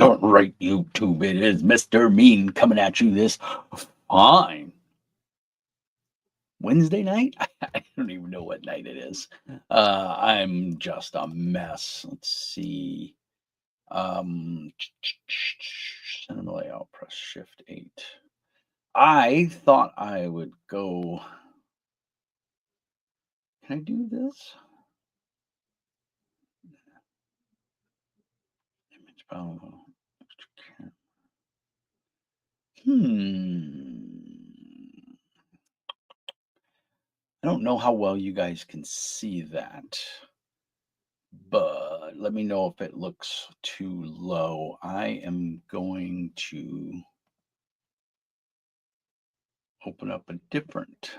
All right, YouTube, it is Mr. Mean coming at you this fine Wednesday night. I don't even know what night it is. I'm just a mess. Let's see. Cinema layout, press Shift 8. I thought I would go. Can I do this? Image panel. I don't know how well you guys can see that, but let me know if it looks too low. I am going to open up a different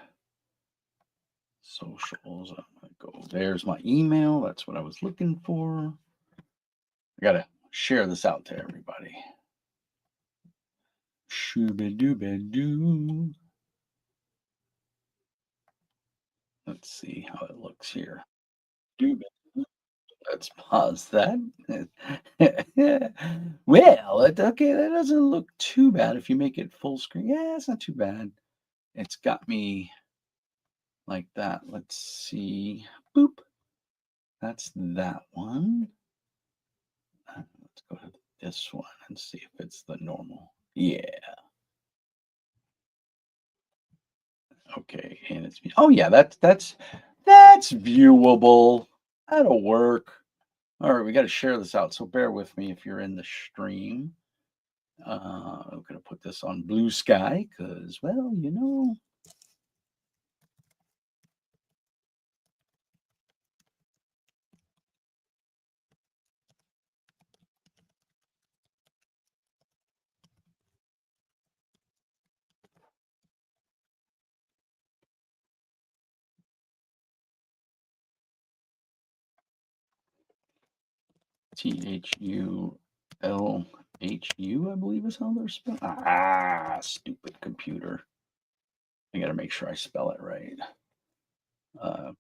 socials. I'm going to go, there's my email. That's what I was looking for. I got to share this out to everybody. Shooba-dooba-doo. Let's see how it looks here. Let's pause that. Well, okay, that doesn't look too bad if you make it full screen. Yeah, it's not too bad. It's got me like that. Let's see. Boop. That's that one. Let's go to this one and see if it's the normal. Yeah. Okay, and it's oh yeah, that's viewable. That'll work. All right, we got to share this out, so bear with me if you're in the stream. I'm going to put this on Blue Sky because, well, you know. Thulhu, I believe is how they're spelled. Ah, stupid computer. I got to make sure I spell it right.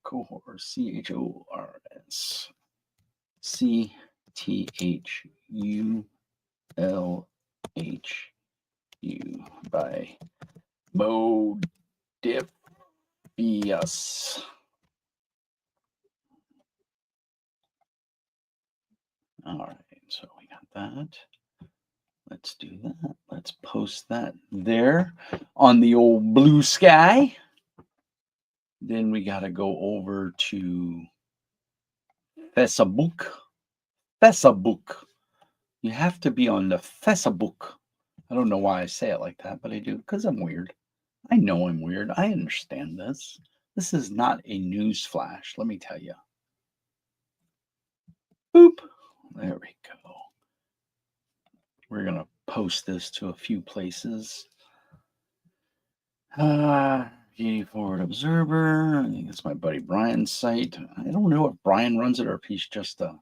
Cohors, Chors, Cthulhu by Modiphius. All right, so we got that. Let's do that. Let's post that there on the old Blue Sky. Then we got to go over to Facebook. Facebook. You have to be on the Facebook. I don't know why I say it like that, but I do because I'm weird. I know I'm weird. I understand this. This is not a news flash, let me tell you. Boop. There we go. We're going to post this to a few places. Forward Observer. I think it's my buddy Brian's site. I don't know if Brian runs it or if he's just I'm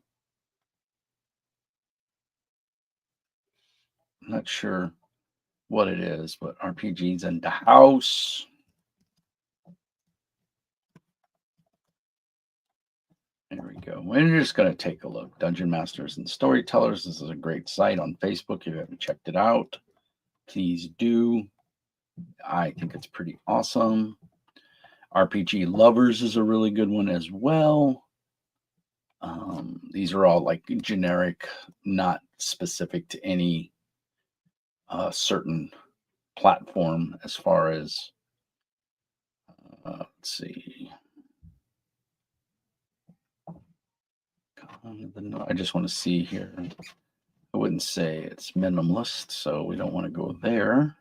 not sure what it is, but RPG's in the house. There we go. We're just going to take a look. Dungeon Masters and Storytellers. This is a great site on Facebook. If you haven't checked it out, please do. I think it's pretty awesome. RPG Lovers is a really good one as well. These are all like generic, not specific to any certain platform as far as, let's see. I just want to see here. I wouldn't say it's minimalist, so we don't want to go there.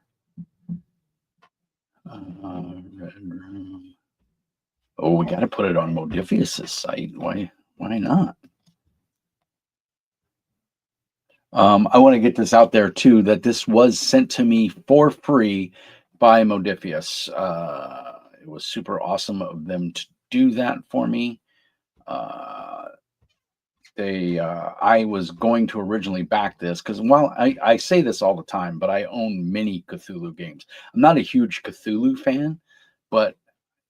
Oh, we got to put it on Modiphius' site. Why not? I want to get this out there too, that this was sent to me for free by Modiphius. It was super awesome of them to do that for me. I was going to originally back this because while I say this all the time, but I own many Cthulhu games. I'm not a huge Cthulhu fan, but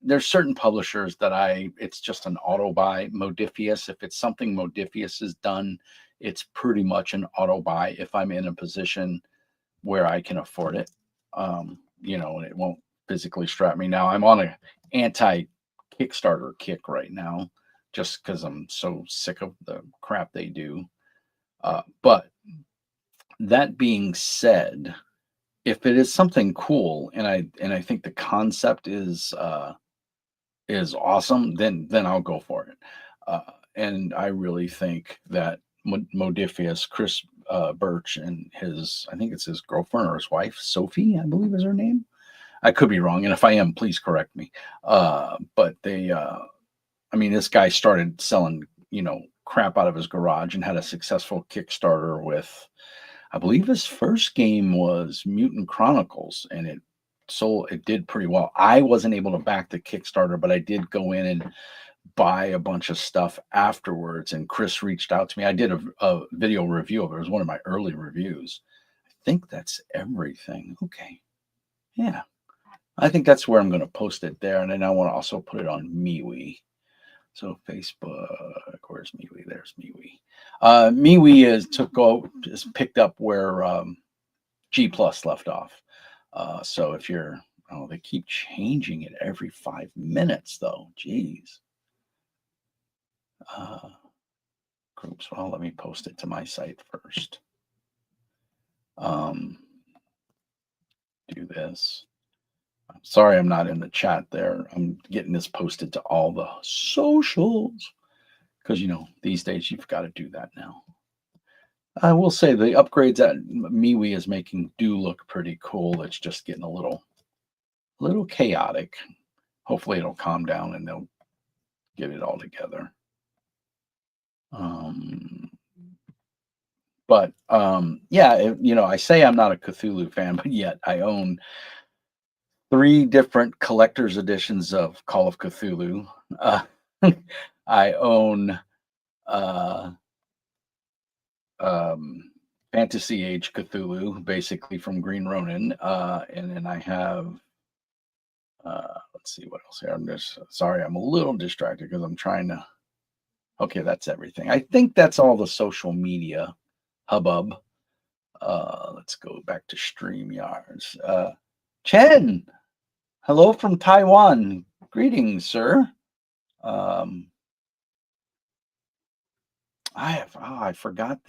there's certain publishers that it's just an auto buy. Modiphius, if it's something Modiphius has done, it's pretty much an auto buy if I'm in a position where I can afford it. And it won't physically strap me. Now I'm on a anti Kickstarter kick right now, just because I'm so sick of the crap they do. But that being said, if it is something cool and I think the concept is awesome, then I'll go for it. And I really think that Modiphius, Chris Birch, and I think it's his girlfriend or his wife, Sophie, I believe is her name. I could be wrong, and if I am, please correct me. But this guy started selling, crap out of his garage and had a successful Kickstarter with, I believe his first game was Mutant Chronicles, and it did pretty well. I wasn't able to back the Kickstarter, but I did go in and buy a bunch of stuff afterwards, and Chris reached out to me. I did a video review of it. It was one of my early reviews. I think that's everything. Okay. Yeah. I think that's where I'm going to post it there. And then I want to also put it on MeWe. So Facebook, where's MeWe? There's MeWe. MeWe is picked up where G Plus left off. So if they keep changing it every 5 minutes though. Jeez. Groups. Well, let me post it to my site first. Do this. Sorry, I'm not in the chat there. I'm getting this posted to all the socials because, these days you've got to do that now. I will say the upgrades that MeWe is making do look pretty cool. It's just getting a little chaotic. Hopefully it'll calm down and they'll get it all together. But I say I'm not a Cthulhu fan, but yet I own 3 different collector's editions of Call of Cthulhu. I own Fantasy Age Cthulhu, basically from Green Ronin, and then I have let's see what else here. I'm a little distracted because I'm trying to. Okay, that's everything. I think that's all the social media hubbub. Let's go back to StreamYards. Chen, hello from Taiwan. Greetings, sir. I forgot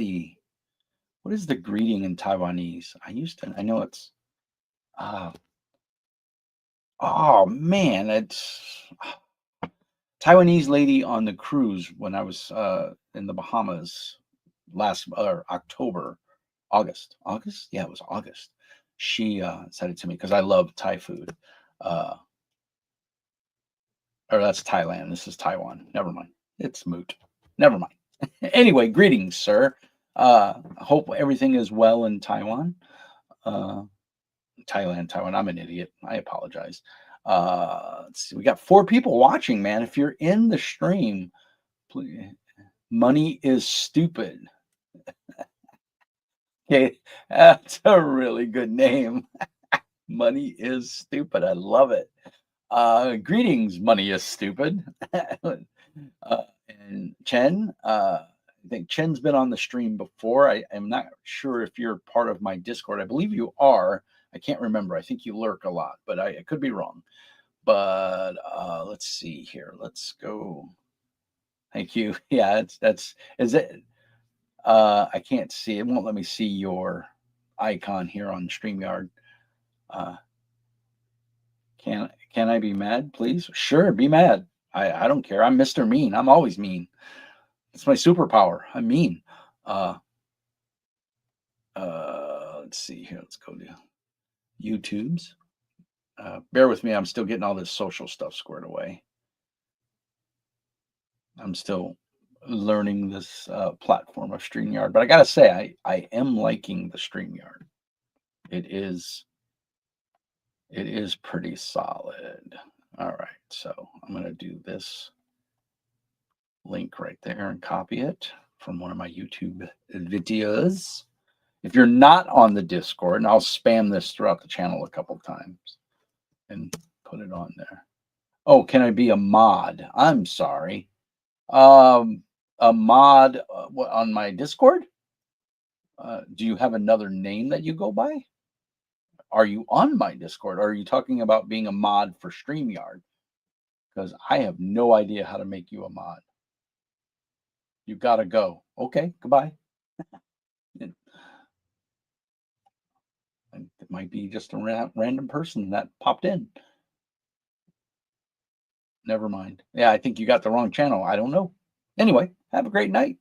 what is the greeting in Taiwanese? I know it's, oh man, it's Taiwanese lady on the cruise when I was in the Bahamas last August. Yeah, it was August. She said it to me because I love Thai food. Or that's Thailand. This is Taiwan. Never mind. It's moot. Never mind. Anyway, greetings, sir. Hope everything is well in Taiwan. Taiwan. I'm an idiot. I apologize. Let's see. We got 4 people watching, man. If you're in the stream, please. Money is stupid. Okay, that's a really good name. Money is stupid. I love it. Greetings, Money is Stupid. And Chen, I think Chen's been on the stream before. I am not sure if you're part of my Discord. I believe you are. I can't remember. I think you lurk a lot, but I could be wrong. But let's see here. Let's go. Thank you. Yeah, is it? I can't see. It won't let me see your icon here on StreamYard. Can I be mad, please? Sure, be mad. I don't care. I'm Mr. Mean. I'm always mean. It's my superpower. I'm mean. Let's see here. Let's go to YouTube's. Bear with me. I'm still getting all this social stuff squared away. I'm still learning this platform of StreamYard, but I gotta say, I am liking the StreamYard. It is pretty solid. All right, so I'm gonna do this link right there and copy it from one of my YouTube videos. If you're not on the Discord, and I'll spam this throughout the channel a couple times and put it on there. Oh, can I be a mod? I'm sorry. Um, a mod on my Discord? Do you have another name that you go by? Are you on my Discord? Or are you talking about being a mod for StreamYard? Because I have no idea how to make you a mod. You gotta go. Okay, goodbye. It, it might be just a random person that popped in. Never mind. Yeah, I think you got the wrong channel. I don't know. Anyway, have a great night.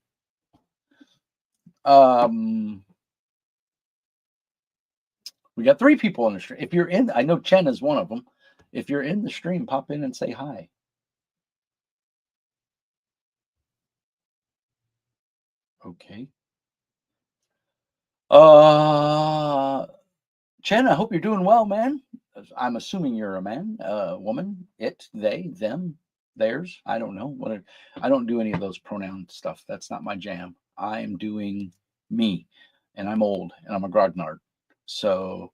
Um, we got 3 people on the stream. If you're in, I know Chen is one of them. If you're in the stream, pop in and say hi. Okay. Uh, Chen, I hope you're doing well, man. I'm assuming you're a man, woman, it, they, them, theirs. I don't know I don't do any of those pronoun stuff. That's not my jam. I am doing me, and I'm old, and I'm a grognard. So,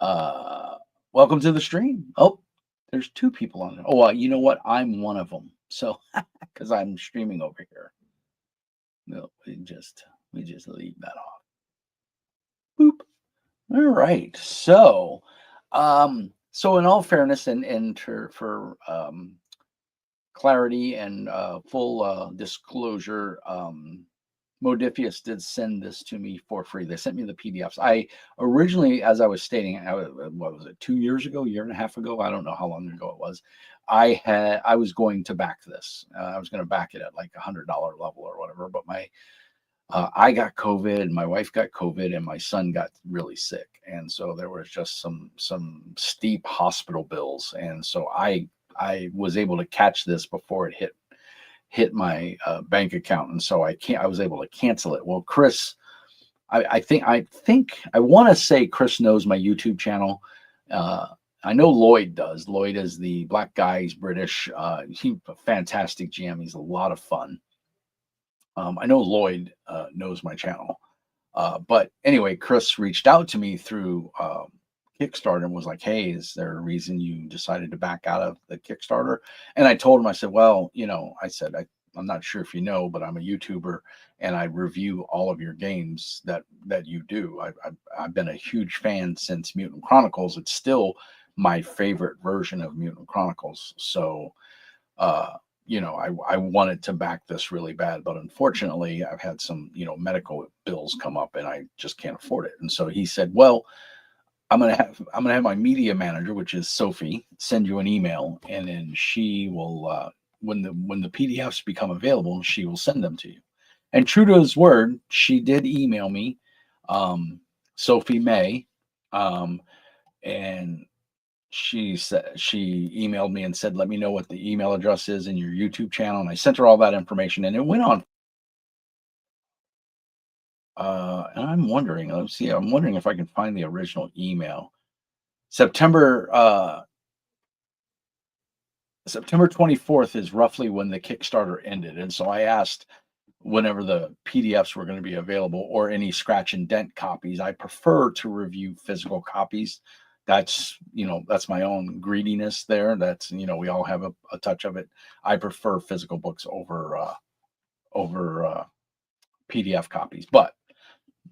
uh, welcome to the stream. Oh, there's 2 people on there. Oh, you know what? I'm one of them. So, because I'm streaming over here. No, we just leave that off. Boop. All right. So in all fairness and for clarity and full disclosure, Modiphius did send this to me for free. They sent me the PDFs. I originally, as I was stating, what was it, 2 years ago, year and a half ago? I don't know how long ago it was. I was going to back this. I was going to back it at like $100 level or whatever, but I got COVID, my wife got COVID, and my son got really sick, and so there was just some steep hospital bills, and so I was able to catch this before it hit my bank account, and so I was able to cancel it. Well, Chris, I think I want to say Chris knows my YouTube channel. Uh, I know Lloyd does. Lloyd is the black guy. He's British. He's a fantastic GM. He's a lot of fun. I know Lloyd knows my channel. But anyway, Chris reached out to me through Kickstarter and was like, "Hey, is there a reason you decided to back out of the Kickstarter?" And I told him, I said, "Well, I'm not sure if you know, but I'm a YouTuber and I review all of your games that you do. I've been a huge fan since Mutant Chronicles. It's still my favorite version of Mutant Chronicles. So, uh, I wanted to back this really bad, but unfortunately, I've had some, medical bills come up, and I just can't afford it." And so he said, "Well, I'm gonna have my media manager, which is Sophie, send you an email, and then she will, when the PDFs become available, she will send them to you." And true to his word, she did email me, Sophie May, um, and she emailed me and said, "Let me know what the email address is in your YouTube channel." And I sent her all that information, and it went on. And I'm wondering, let's see, I'm wondering if I can find the original email. September September 24th is roughly when the Kickstarter ended, and so I asked whenever the PDFs were going to be available or any scratch and dent copies. I prefer to review physical copies. That's my own greediness there. We all have a touch of it. I prefer physical books over PDF copies, but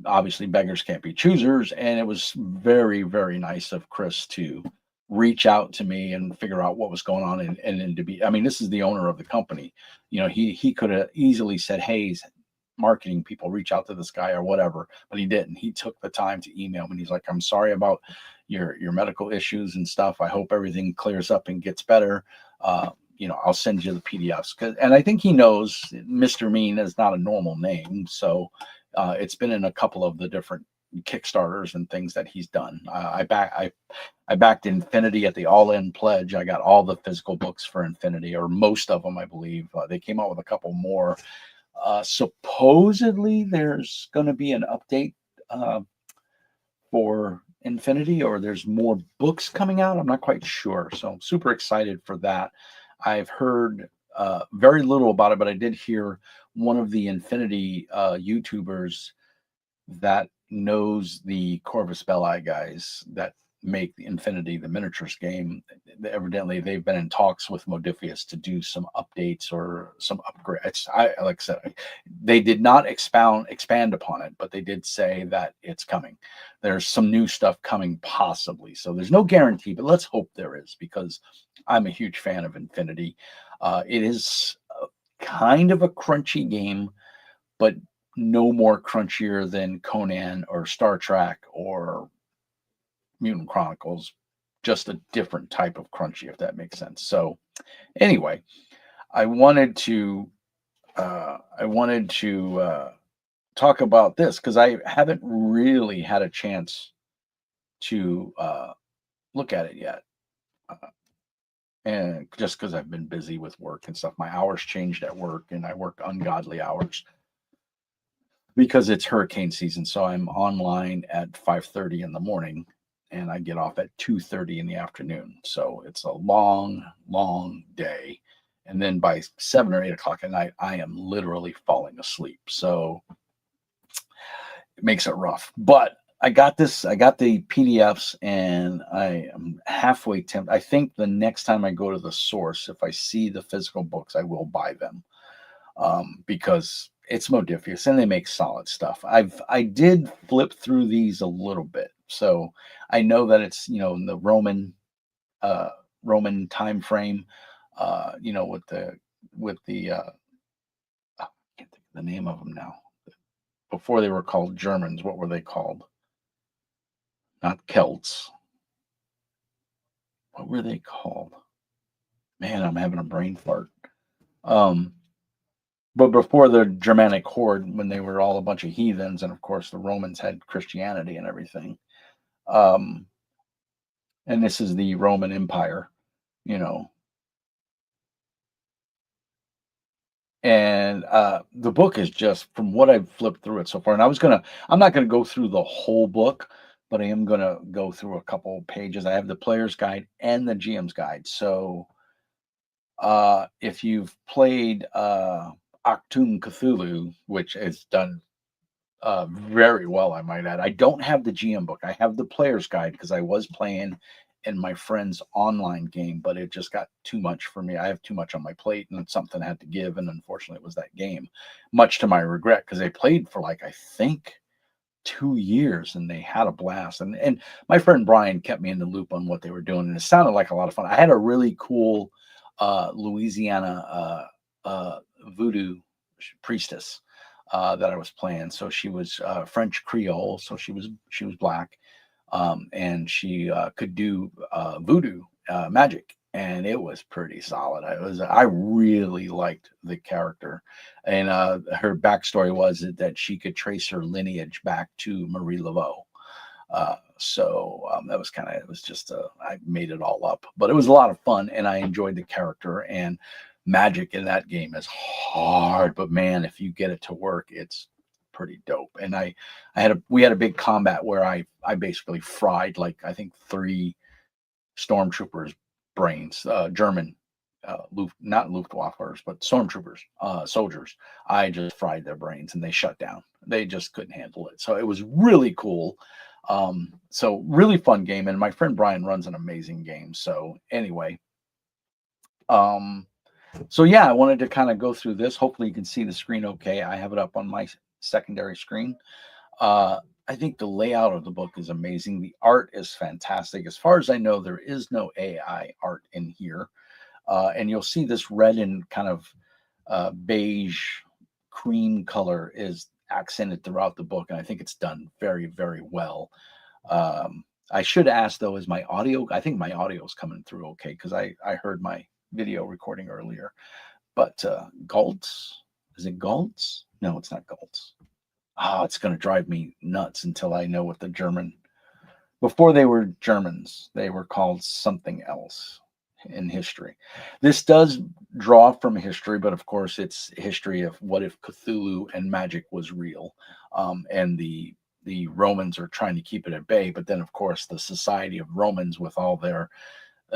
obviously beggars can't be choosers. And it was very, very nice of Chris to reach out to me and figure out what was going on, and to be, I mean, this is the owner of the company. He could have easily said, "Hey, marketing people, reach out to this guy," or whatever, but he didn't. He took the time to email me, and he's like, "I'm sorry about your medical issues and stuff. I hope everything clears up and gets better. I'll send you the PDFs." And I think he knows Mr. Mean is not a normal name, so it's been in a couple of the different Kickstarters and things that he's done. I backed Infinity at the All In Pledge. I got all the physical books for Infinity, or most of them, I believe. They came out with a couple more. Supposedly, there's going to be an update for Infinity, or there's more books coming out. I'm not quite sure. So I'm super excited for that. I've heard very little about it, but I did hear one of the Infinity YouTubers that knows the Corvus Belli guys, that make the Infinity the miniatures game. Evidently, they've been in talks with Modiphius to do some updates or some upgrades. Like I said, they did not expand upon it, but they did say that it's coming. There's some new stuff coming, possibly. So there's no guarantee, but let's hope there is, because I'm a huge fan of Infinity. It is kind of a crunchy game, but no more crunchier than Conan or Star Trek or Mutant Chronicles, just a different type of crunchy, if that makes sense. So anyway, I wanted to talk about this because I haven't really had a chance to look at it yet, and just because I've been busy with work and stuff, my hours changed at work, and I work ungodly hours because it's hurricane season. So I'm online at 5:30 in the morning, and I get off at 2:30 in the afternoon. So it's a long, long day. And then by 7 or 8 o'clock at night, I am literally falling asleep. So it makes it rough. But I got the PDFs, and I am halfway tempted. I think the next time I go to the source, if I see the physical books, I will buy them, because it's Modiphius and they make solid stuff. I did flip through these a little bit, so I know that it's, in the Roman time frame, with the I can't think of the name of them now. Before they were called Germans, what were they called? Not Celts. What were they called? Man, I'm having a brain fart. But before the Germanic horde, when they were all a bunch of heathens, and of course the Romans had Christianity and everything. Um, and this is the Roman Empire, you know. And the book is just, from what I've flipped through it so far, and I'm not gonna go through the whole book, but I am gonna go through a couple pages. I have the player's guide and the GM's guide. So if you've played Cthulhu, which is done very well, I might add. I don't have the GM book. I have the player's guide because I was playing in my friend's online game, but it just got too much for me. I have too much on my plate, and something had to give. And unfortunately, it was that game, much to my regret, because they played for, like, I think 2 years, and they had a blast. And my friend Brian kept me in the loop on what they were doing, and it sounded like a lot of fun. I had a really cool Louisiana voodoo priestess that I was playing. So she was French Creole, so she was black, and she could do voodoo magic, and it was pretty solid. I really liked the character, and her backstory was that she could trace her lineage back to Marie Laveau. So that was it was just I made it all up, but it was a lot of fun, and I enjoyed the character. And magic in that game is hard, but man, if you get it to work, it's pretty dope. And we had a big combat where I basically fried, like, I think 3 stormtroopers brains, German, not Luftwaffers, but stormtroopers, soldiers. I just fried their brains, and they shut down. They just couldn't handle it. So it was really cool. So really fun game, and my friend Brian runs an amazing game. So anyway, so yeah, I wanted to kind of go through this. Hopefully you can see the screen okay. I have it up on my secondary screen. I think the layout of the book is amazing. The art is fantastic. As far as I know, there is no AI art in here. And you'll see this red and kind of beige cream color is accented throughout the book, and I think it's done very, very well. I should ask, though, is my audio? I think my audio is coming through okay, because I heard my video recording earlier. But Galtz, is it Galtz? No, it's not Galtz. Oh, it's going to drive me nuts until I know what the German. Before they were Germans, they were called something else in history. This does draw from history, but of course it's history of what if Cthulhu and magic was real, and the Romans are trying to keep it at bay. But then, of course, the society of Romans, with all their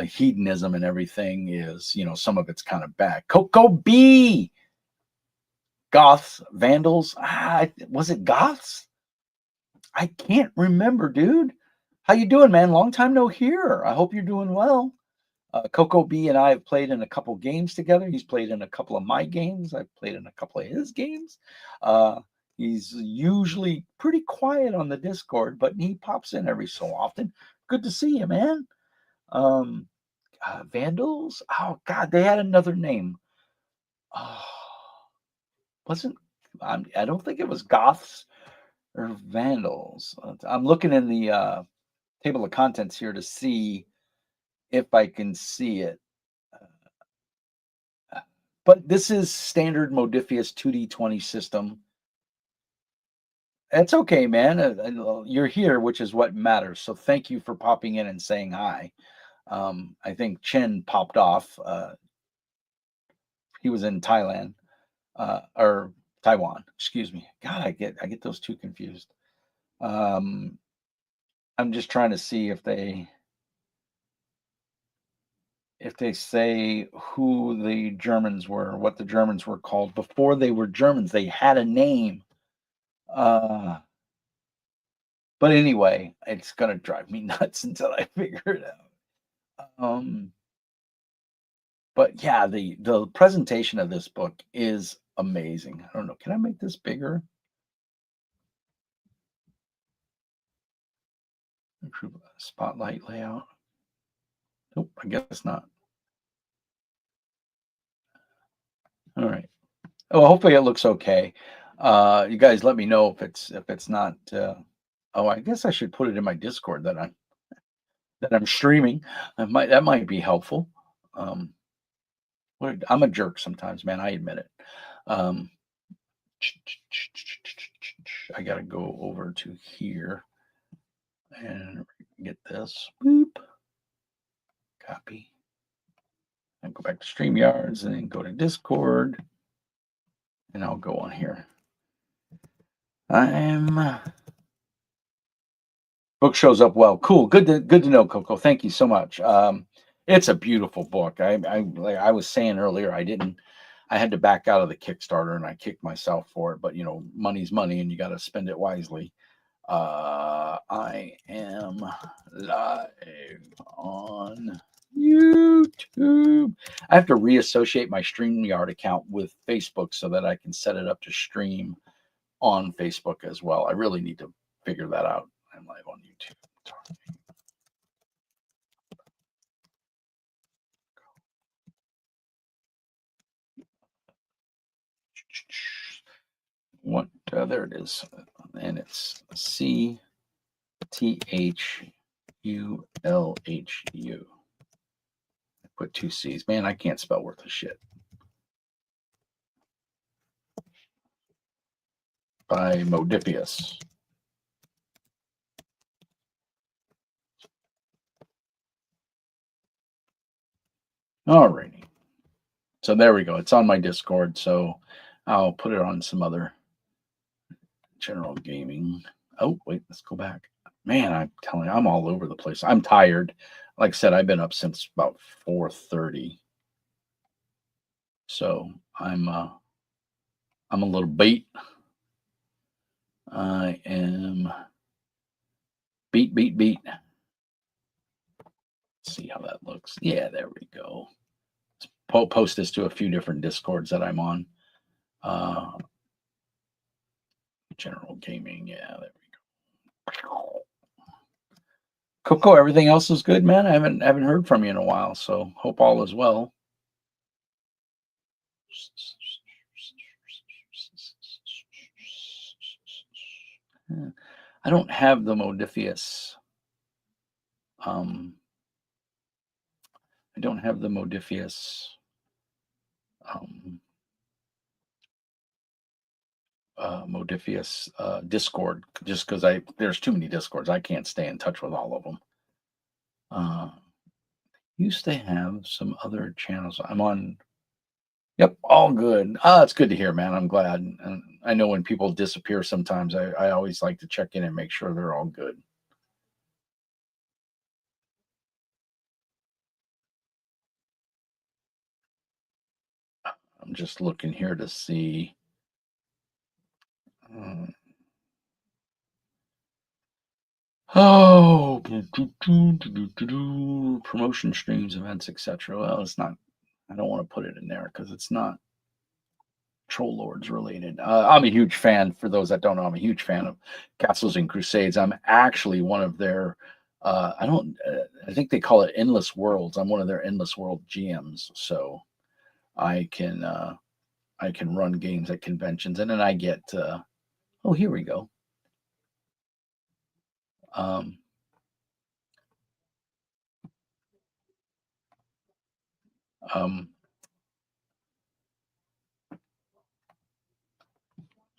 hedonism and everything, is, some of it's kind of bad. Coco B, Goths, Vandals. Was it Goths? I can't remember, dude. How you doing, man? Long time no hear. I hope you're doing well. Coco B and I have played in a couple games together. He's played in a couple of my games. I've played in a couple of his games. Uh, he's usually pretty quiet on the Discord, but he pops in every so often. Good to see you, man. Um, Vandals? Oh God, they had another name. Oh, wasn't I don't think it was Goths or Vandals. I'm looking in the table of contents here to see if I can see it. But this is standard Modiphius 2D20 system. It's okay, man. You're here, which is what matters. So thank you for popping in and saying hi. I think Chen popped off. He was in Thailand or Taiwan. Excuse me. God, I get those two confused. Um, I'm just trying to see if they say who the Germans were, what the Germans were called before they were Germans. They had a name. Uh, but anyway, it's gonna drive me nuts until I figure it out. But yeah, the presentation of this book is amazing. I don't know. Can I make this bigger? Improve spotlight layout. Nope, I guess not. All right. Oh, hopefully it looks okay. You guys let me know if it's not. Oh, I guess I should put it in my Discord that I'm streaming. That might be helpful. Um, I'm a jerk sometimes, man. I admit it. Um, I gotta go over to here and get this. Boop. Copy. And go back to StreamYards and then go to Discord. And I'll go on here. Book shows up well. Cool. Good to know, Coco. Thank you so much. It's a beautiful book. Like I was saying earlier, I had to back out of the Kickstarter and I kicked myself for it. But money's money and you got to spend it wisely. I am live on YouTube. I have to reassociate my StreamYard account with Facebook so that I can set it up to stream on Facebook as well. I really need to figure that out. I'm live on YouTube. What? There it is, and it's Cthulhu. I put two C's. Man, I can't spell worth of shit. By Modiphius. Alrighty. So there we go. It's on my Discord. So I'll put it on some other general gaming. Oh, wait, let's go back. Man, I'm telling you, I'm all over the place. I'm tired. Like I said, I've been up since about 4:30. So I'm a little beat. I am beat. Let's see how that looks. Yeah, there we go. Post this to a few different Discords that I'm on. General gaming. Yeah, there we go. Coco, everything else is good, man. I haven't heard from you in a while, so hope all is well. I don't have the Modiphius. I don't have the Modiphius Discord just because there's too many Discords. I can't stay in touch with all of them. Used to have some other channels. I'm on. Yep, all good. It's good to hear, man. I'm glad. And I know when people disappear sometimes, I always like to check in and make sure they're all good. I'm just looking here to see. Oh, promotion streams, events, etc. Well, it's not. I don't want to put it in there because it's not Troll Lords related. I'm a huge fan. For those that don't know, I'm a huge fan of Castles and Crusades. I'm actually one of their. I don't. I think they call it Endless Worlds. I'm one of their Endless World GMs, so I can run games at conventions, and then I get. Oh, here we go. Um, um,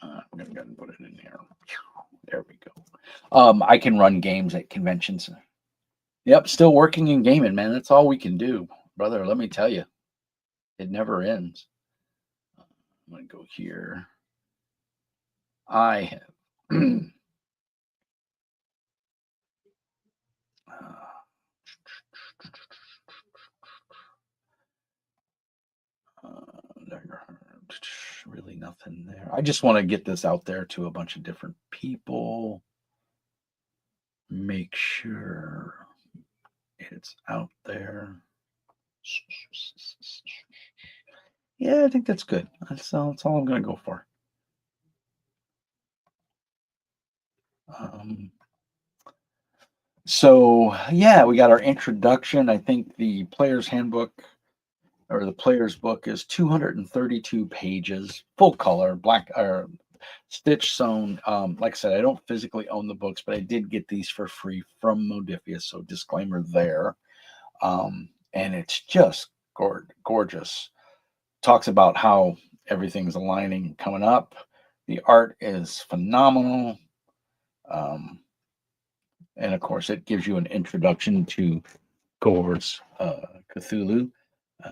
I'm gonna go and put it in here. There we go. I can run games at conventions. Yep, still working in gaming, man. That's all we can do, brother. Let me tell you, it never ends. I'm gonna go here. I have. Really nothing there. I just want to get this out there to a bunch of different people. Make sure it's out there. Yeah, I think that's good. That's all I'm going to go for. Um, so, yeah, we got our introduction. I think the player's handbook or the player's book is 232 pages, full color, black or stitch sewn. Like I said, I don't physically own the books, but I did get these for free from Modiphius. So, disclaimer there. And it's just gorgeous. Talks about how everything's aligning coming up. The art is phenomenal. Um, and of course, it gives you an introduction to Cohors Cthulhu, uh,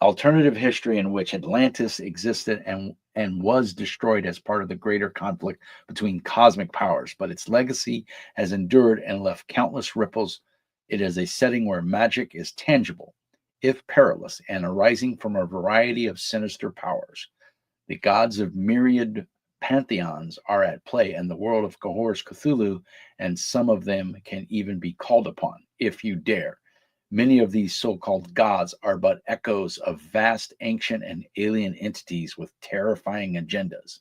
alternative history in which Atlantis existed and was destroyed as part of the greater conflict between cosmic powers, but its legacy has endured and left countless ripples. It is a setting where magic is tangible, if perilous, and arising from a variety of sinister powers. The gods of myriad pantheons are at play in the world of Cohors Cthulhu, and some of them can even be called upon, if you dare. Many of these so called gods are but echoes of vast, ancient, and alien entities with terrifying agendas.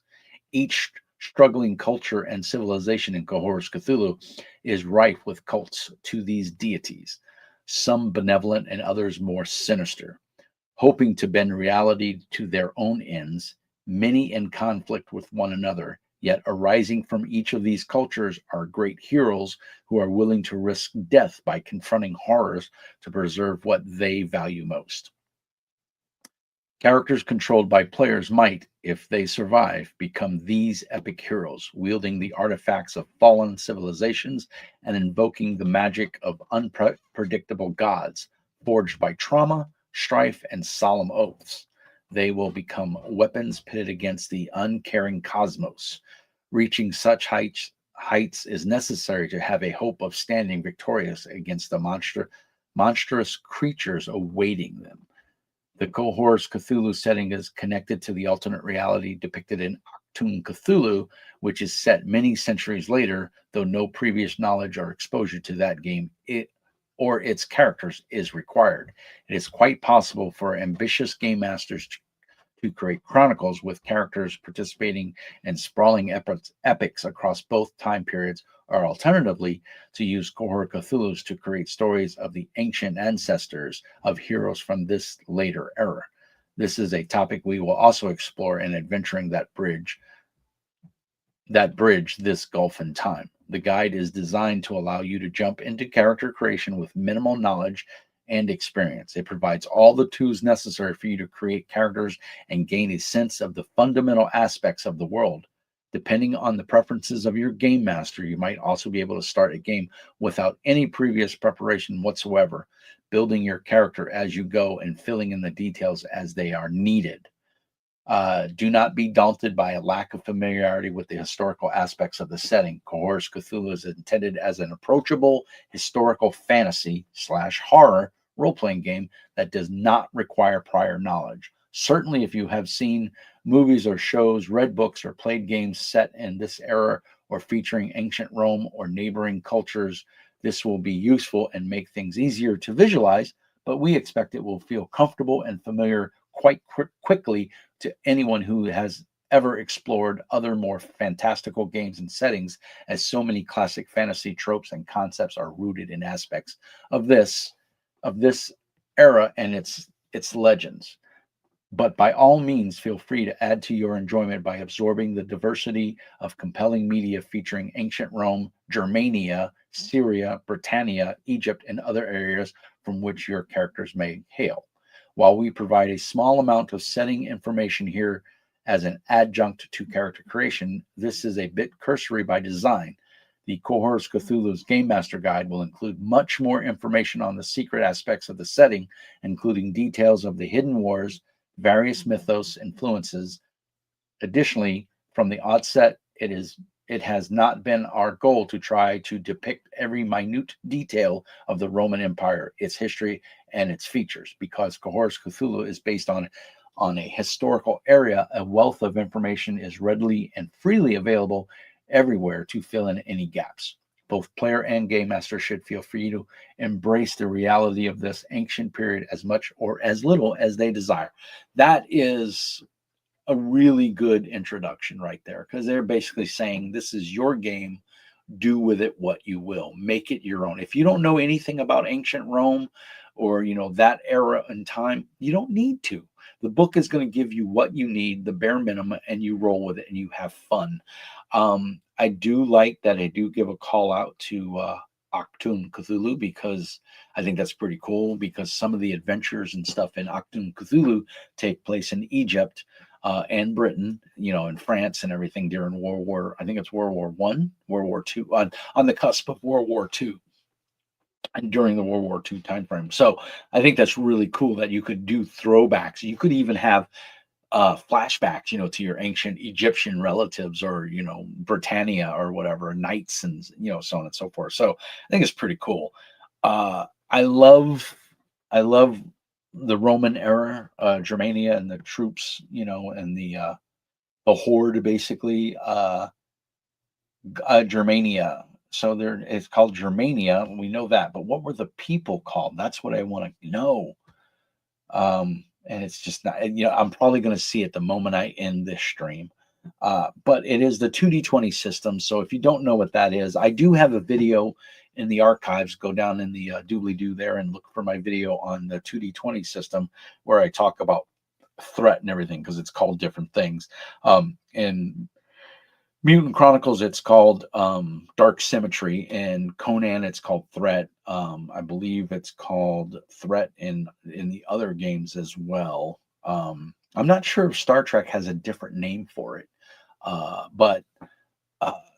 Each struggling culture and civilization in Cohors Cthulhu is rife with cults to these deities, some benevolent and others more sinister, hoping to bend reality to their own ends, many in conflict with one another. Yet arising from each of these cultures are great heroes who are willing to risk death by confronting horrors to preserve what they value most. Characters controlled by players might, if they survive, become these epic heroes, wielding the artifacts of fallen civilizations and invoking the magic of unpredictable gods, forged by trauma, strife, and solemn oaths. They will become weapons pitted against the uncaring cosmos. Reaching such heights is necessary to have a hope of standing victorious against the monstrous creatures awaiting them. The Cohors Cthulhu setting is connected to the alternate reality depicted in Achtung Cthulhu, which is set many centuries later, though no previous knowledge or exposure to that game or its characters is required. It is quite possible for ambitious game masters to create chronicles with characters participating in sprawling epics across both time periods, or alternatively, to use Cohort Cthulhu's to create stories of the ancient ancestors of heroes from this later era. This is a topic we will also explore in Adventuring that bridge this gulf in time. The guide is designed to allow you to jump into character creation with minimal knowledge and experience. It provides all the tools necessary for you to create characters and gain a sense of the fundamental aspects of the world. Depending on the preferences of your game master, you might also be able to start a game without any previous preparation whatsoever, building your character as you go and filling in the details as they are needed. Do not be daunted by a lack of familiarity with the historical aspects of the setting. Cohors Cthulhu is intended as an approachable historical fantasy slash horror role-playing game that does not require prior knowledge. Certainly, if you have seen movies or shows, read books, or played games set in this era or featuring ancient Rome or neighboring cultures. This will be useful and make things easier to visualize, but we expect it will feel comfortable and familiar quite quickly to anyone who has ever explored other more fantastical games and settings, as so many classic fantasy tropes and concepts are rooted in aspects of this era and its legends. But by all means, feel free to add to your enjoyment by absorbing the diversity of compelling media featuring ancient Rome, Germania, Syria, Britannia, Egypt, and other areas from which your characters may hail. While we provide a small amount of setting information here as an adjunct to character creation, this is a bit cursory by design. The Cohors Cthulhu's Game Master Guide will include much more information on the secret aspects of the setting, including details of the hidden wars, various mythos influences. Additionally, from the outset, it has not been our goal to try to depict every minute detail of the Roman Empire, its history, and its features. Because Cohors Cthulhu is based on a historical area, a wealth of information is readily and freely available everywhere to fill in any gaps. Both player and game master should feel free to embrace the reality of this ancient period as much or as little as they desire. That is a really good introduction right there, because they're basically saying this is your game. Do with it what you will. Make it your own. If you don't know anything about ancient Rome or that era and time, you don't need to. The book is going to give you what you need, the bare minimum, and you roll with it and you have fun. I do like that I do give a call out to Achtung Cthulhu, because I think that's pretty cool, because some of the adventures and stuff in Achtung Cthulhu take place in Egypt and Britain, and France and everything during I think it's World War One, World War Two, on the cusp of World War Two, and during the World War II timeframe. So I think that's really cool that you could do throwbacks. You could even have flashbacks, to your ancient Egyptian relatives, or Britannia or whatever, knights, and so on and so forth. So I think it's pretty cool. I love the Roman era, Germania, and the troops, and the horde, basically. Germania. So it's called Germania. We know that, but what were the people called? That's what I want to know. And it's just not, I'm probably going to see it the moment I end this stream. But it is the 2D20 system. So if you don't know what that is, I do have a video in the archives. Go down in the doobly-doo there and look for my video on the 2D20 system, where I talk about threat and everything, because it's called different things. And Mutant Chronicles, it's called Dark Symmetry, and Conan, it's called Threat. I believe it's called Threat in the other games as well. I'm not sure if Star Trek has a different name for it, but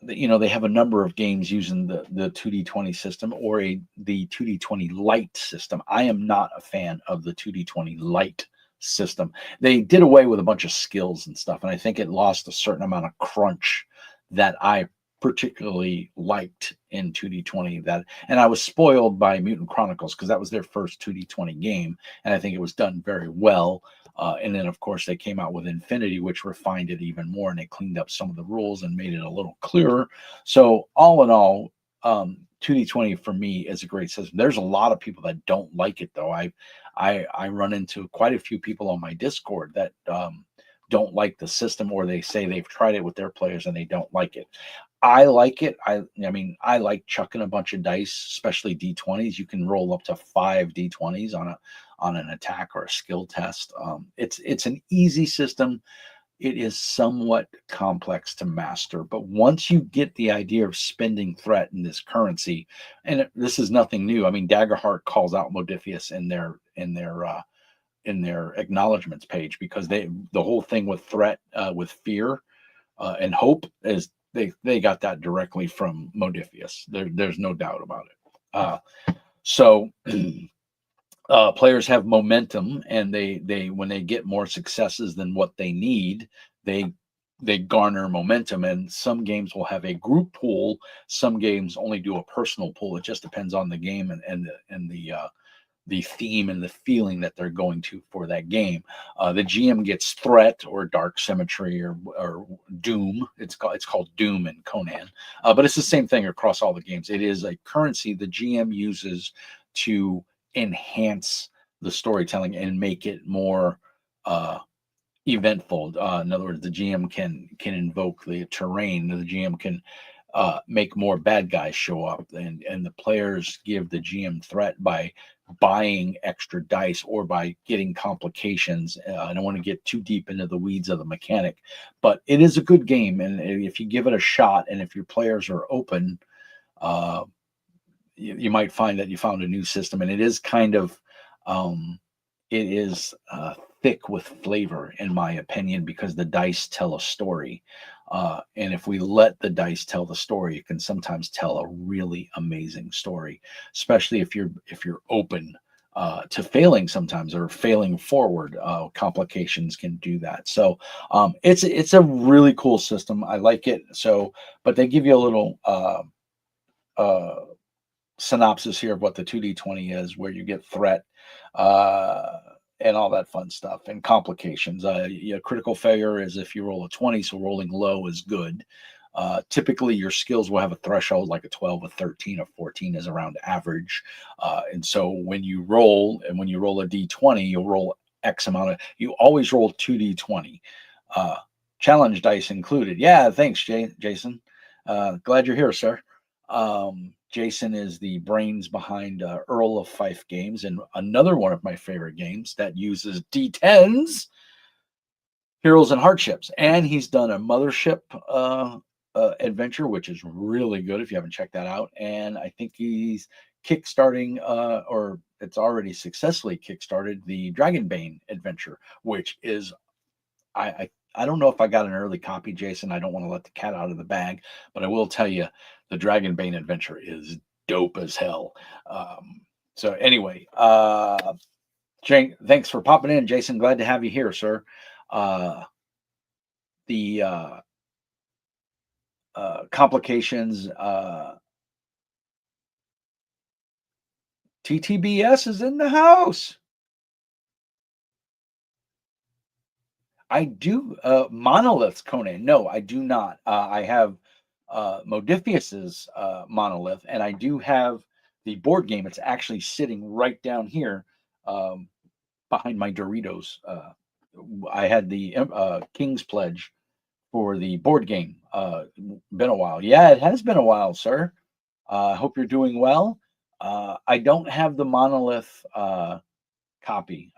they have a number of games using the 2D20 system, or the 2D20 Lite system. I am not a fan of the 2D20 Lite system. They did away with a bunch of skills and stuff, and I think it lost a certain amount of crunch that I particularly liked in 2D20. And I was spoiled by Mutant Chronicles, because that was their first 2D20 game, and I think it was done very well. And then, of course, they came out with Infinity, which refined it even more, and they cleaned up some of the rules and made it a little clearer. So all in all, 2D20 for me is a great system. There's a lot of people that don't like it, though. I run into quite a few people on my Discord that don't like the system, or they say they've tried it with their players and they don't like it. I like it. I mean, I like chucking a bunch of dice, especially D20s. You can roll up to 5 D20s on an attack or a skill test. It's an easy system. It is somewhat complex to master, but once you get the idea of spending threat in this currency, and this is nothing new. I mean, Daggerheart calls out Modiphius in their acknowledgments page, because the whole thing with threat, with fear and hope, is they got that directly from Modiphius. There's no doubt about it. So players have momentum, and they when they get more successes than what they need, they garner momentum. And some games will have a group pool, some games only do a personal pool. It just depends on the game and theme and the feeling that they're going to for that game. The GM gets threat or dark symmetry or doom. It's called doom in Conan, but it's the same thing across all the games. It is a currency the GM uses to enhance the storytelling and make it more eventful. In other words, the GM can invoke the terrain. The GM can make more bad guys show up, and the players give the GM threat by buying extra dice or by getting complications. I don't want to get too deep into the weeds of the mechanic, but it is a good game, and if you give it a shot, and if your players are open, you might find that you found a new system, and it is kind of it is thick with flavor, in my opinion, because the dice tell a story. And if we let the dice tell the story, it can sometimes tell a really amazing story, especially if you're open to failing sometimes or failing forward. Complications can do that. So it's a really cool system. I like it. So, but they give you a little synopsis here of what the 2d20 is, where you get threat and all that fun stuff and complications. Critical failure is if you roll a 20, so rolling low is good. Typically, your skills will have a threshold like a 12, a 13, a 14 is around average. And so when you roll a d20, you'll roll X amount of, you always roll 2d20. Challenge dice included. Yeah, thanks, Jason. Glad you're here, sir. Jason is the brains behind Earl of Fife games, and another one of my favorite games that uses D10s, Heroes and Hardships. And he's done a Mothership adventure, which is really good if you haven't checked that out. And I think he's kickstarting, or it's already successfully kickstarted, the Dragonbane adventure, which is, I don't know if I got an early copy, Jason. I don't want to let the cat out of the bag, but I will tell you, the Dragonbane adventure is dope as hell. So anyway, Jane, thanks for popping in, Jason. Glad to have you here, sir. The complications, TTBS is in the house. I do monoliths, Conan. No, I do not. I have Modiphius's monolith, and I do have the board game. It's actually sitting right down here behind my Doritos. I had the King's Pledge for the board game. Been a while. Yeah, it has been a while, sir. I hope you're doing well. I don't have the monolith copy.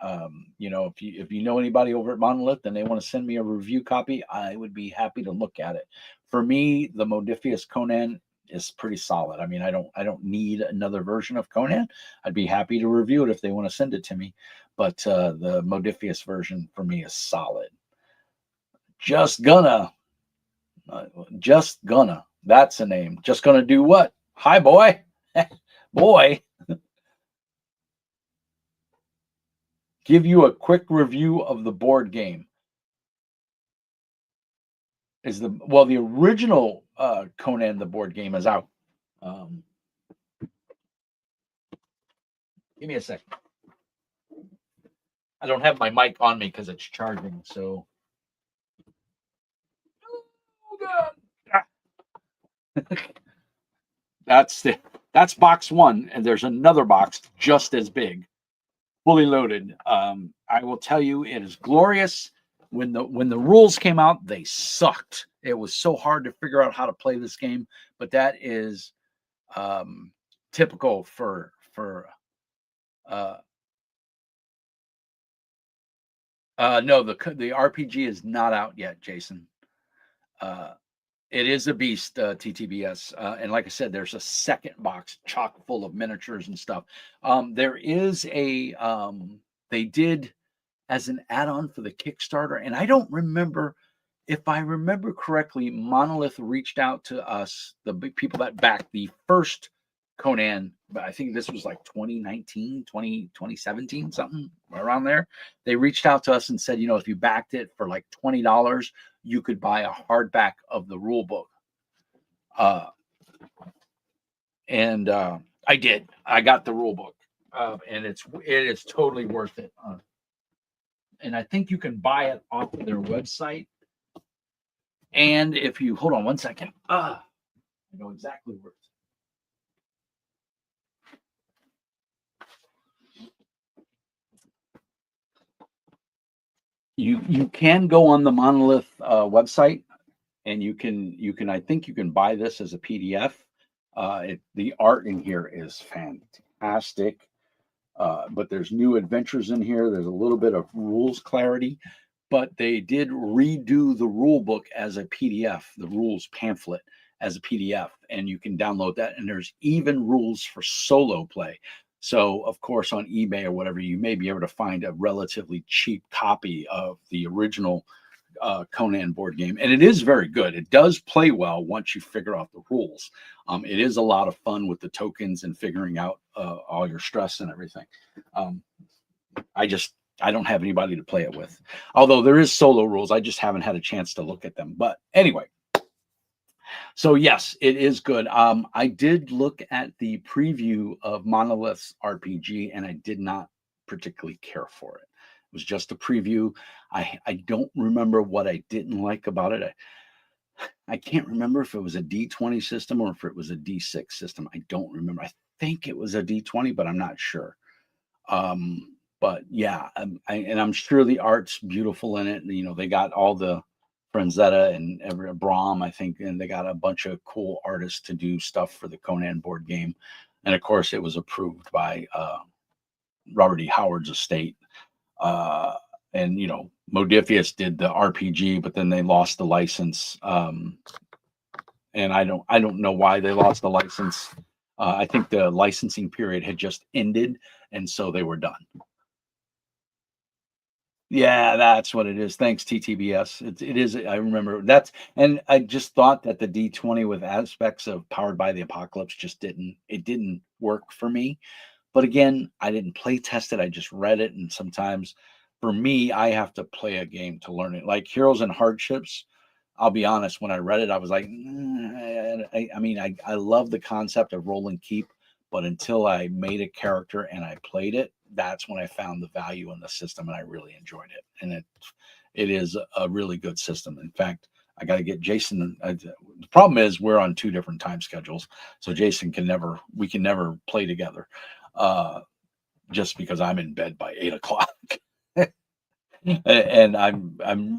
If you know anybody over at Monolith and they want to send me a review copy, I would be happy to look at it. For me, the Modiphius Conan is pretty solid. I mean, I don't need another version of Conan. I'd be happy to review it if they want to send it to me, but the Modiphius version for me is solid. Just gonna. That's a name. Just gonna do what? Hi, boy. Boy. Give you a quick review of the board game. The original Conan the board game is out. Give me a second. I don't have my mic on me because it's charging. So, oh God. That's box one, and there's another box just as big, fully loaded. I will tell you, it is glorious. When the rules came out, they sucked. It was so hard to figure out how to play this game, but that is typical for no, the RPG is not out yet, Jason. It is a beast, TTBS, and like I said, there's a second box chock full of miniatures and stuff. There is they did as an add-on for the Kickstarter, and I don't remember. If I remember correctly, Monolith reached out to us, the big people that backed the first Conan, but I think this was like 2019, 2017, something around there. They reached out to us and said, if you backed it for like $20, you could buy a hardback of the rule book. And I did. I got the rule book. and it is totally worth it. And I think you can buy it off of their website. And if you hold on one second, I know exactly where. You can go on the Monolith website, and you can I think you can buy this as a PDF. The art in here is fantastic. But there's new adventures in here. There's a little bit of rules clarity, but they did redo the rule book as a PDF, the rules pamphlet as a PDF, and you can download that. And there's even rules for solo play. So, of course, on eBay or whatever, you may be able to find a relatively cheap copy of the original Conan board game, and it is very good. It does play well once you figure out the rules. It is a lot of fun with the tokens and figuring out all your stress and everything. Um, I don't have anybody to play it with, although there is solo rules. I just haven't had a chance to look at them. But anyway, so yes, it is good. I did look at the preview of Monolith's RPG, and I did not particularly care for it. It was just a preview. I don't remember what I didn't like about it. I can't remember if it was a D20 system or if it was a D6 system. I don't remember. I think it was a D20, but I'm not sure. But yeah, and I'm sure the art's beautiful in it. You know, they got all the Franzetta and every Brahm, I think, and they got a bunch of cool artists to do stuff for the Conan board game. And of course, it was approved by Robert E. Howard's estate. Uh, and Modiphius did the RPG, but then they lost the license. And I don't know why they lost the license. I think the licensing period had just ended, and so they were done. Yeah, that's what it is. Thanks, TTBS. It is. I remember that's, and I just thought that the D20 with aspects of Powered by the Apocalypse just didn't work for me. But again, I didn't play test it. I just read it, and sometimes, for me, I have to play a game to learn it. Like Heroes and Hardships. I'll be honest. When I read it, I was like, I mean, I love the concept of roll and keep, but until I made a character and I played it, that's when I found the value in the system and I really enjoyed it. And it is a really good system. In fact, I got to get Jason. The problem is we're on two different time schedules, so Jason we can never play together, just because I'm in bed by 8 o'clock. And I'm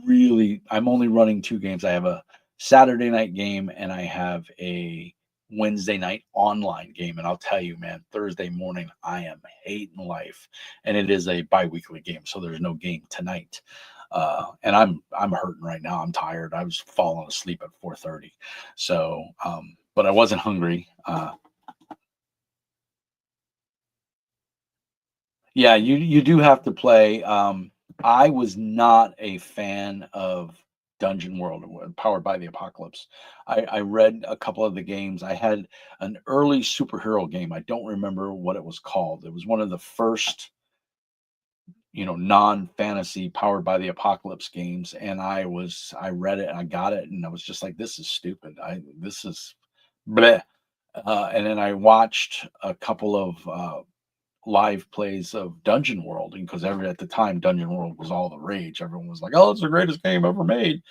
only running two games. I have a Saturday night game and I have a Wednesday night online game. And I'll tell you, man, Thursday morning I am hating life, and it is a bi-weekly game, so there's no game tonight. And I'm hurting right now. I'm tired. I was falling asleep at 4:30. So, but I wasn't hungry. Yeah, you do have to play. I was not a fan of Dungeon World, Powered by the Apocalypse. I read a couple of the games. I had an early superhero game. I don't remember what it was called. It was one of the first, non-fantasy Powered by the Apocalypse games, and I read it and I got it, and I was just like, this is stupid. This is bleh. And then I watched a couple of live plays of Dungeon World, because at the time Dungeon World was all the rage. Everyone was like, "Oh, it's the greatest game ever made,"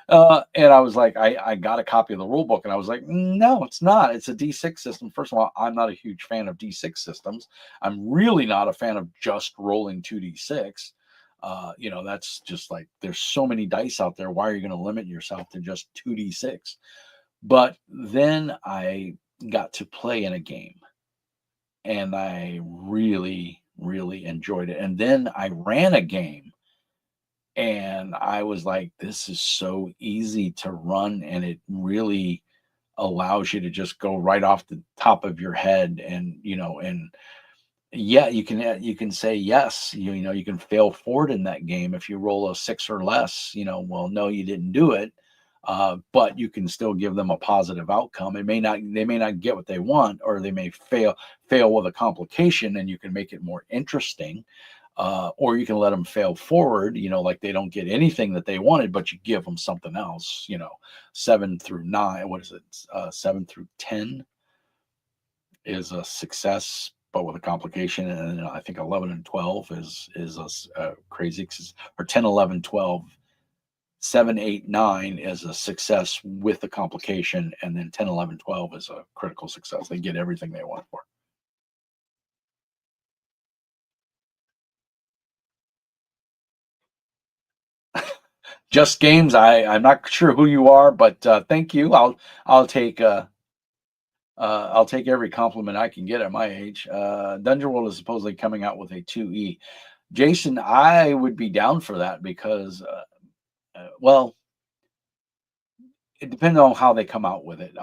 and I was like, I got a copy of the rule book, and I was like, "No, it's not. It's a D6 system." First of all, I'm not a huge fan of D6 systems. I'm really not a fan of just rolling 2d6. That's just like, there's so many dice out there. Why are you going to limit yourself to just 2d6? But then I got to play in a game and I really, really enjoyed it. And then I ran a game and I was like, this is so easy to run, and it really allows you to just go right off the top of your head. And yeah, you can say yes. You can fail forward in that game if you roll a 6 or less. Well, no, you didn't do it, but you can still give them a positive outcome. They may not get what they want, or they may fail with a complication, and you can make it more interesting. Or you can let them fail forward, like they don't get anything that they wanted, but you give them something else. 7 through 9. What is it? 7 through 10 is a success. but with a complication. And I think 11 and 12 is crazy, or 10, 11, 12, 7, 8, 9 is a success with the complication, and then 10, 11, 12 is a critical success. They get everything they want for it. Just games. I'm not sure who you are, but thank you. I'll take I'll take every compliment I can get at my age. Dungeon World is supposedly coming out with a 2E. Jason, I would be down for that because, well, it depends on how they come out with it.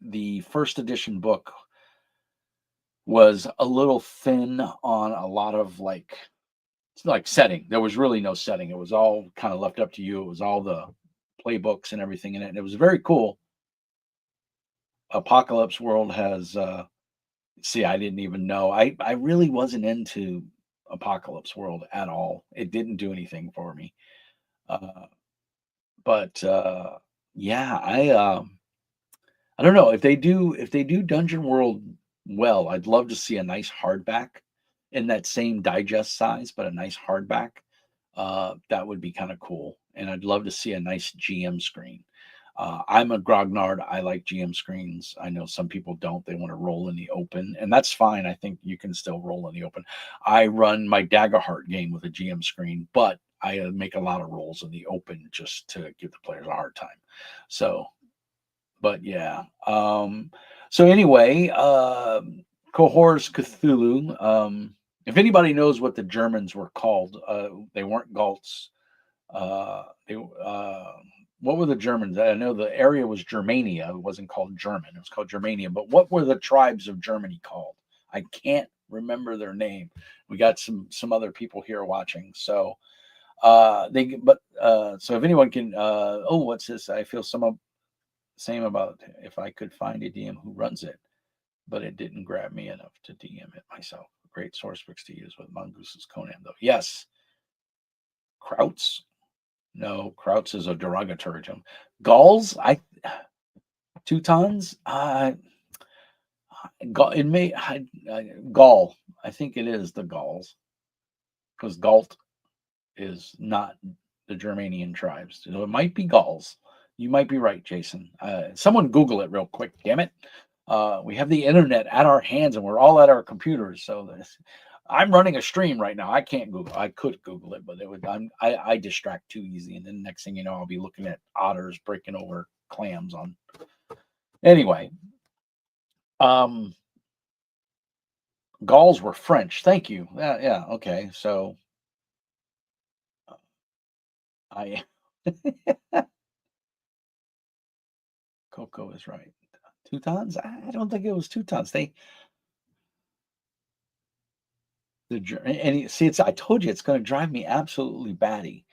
The first edition book was a little thin on a lot of like setting. There was really no setting. It was all kind of left up to you. It was all the playbooks and everything in it, and it was very cool. Apocalypse World has see, I didn't even know. I really wasn't into Apocalypse World at all. It didn't do anything for me. Uh, but yeah, I don't know if they do Dungeon World well. I'd love to see a nice hardback in that same digest size, but a nice hardback. That would be kind of cool. And I'd love to see a nice GM screen. I'm a grognard. I like GM screens. I know some people don't. They want to roll in the open, and that's fine. I think you can still roll in the open. I run my Daggerheart game with a GM screen, but I make a lot of rolls in the open just to give the players a hard time. So, but yeah. So anyway, Cohors Cthulhu. If anybody knows what the Germans were called, they weren't Galts. They what were the Germans? I know the area was Germania. It wasn't called German. It was called Germania. But what were the tribes of Germany called? I can't remember their name. We got some other people here watching. So so if anyone can oh, what's this? I feel same about if I could find a DM who runs it, but it didn't grab me enough to DM it myself. Great source books to use with Mongooses Conan though. Yes. Krauts. No, Krauts is a derogatory term. Gauls, Teutons, it may, Gaul. I think it is the Gauls because Galt is not the Germanian tribes. So it might be Gauls. You might be right, Jason. Someone Google it real quick. Damn it. We have the internet at our hands and we're all at our computers. So I'm running a stream right now. I can't Google. I could Google it, but I distract too easy. And then next thing you know, I'll be looking at otters breaking over clams on. Anyway, Gauls were French. Thank you. Yeah. Okay. So I Coco is right. Teutons? I don't think it was Teutons. And see, I told you it's going to drive me absolutely batty.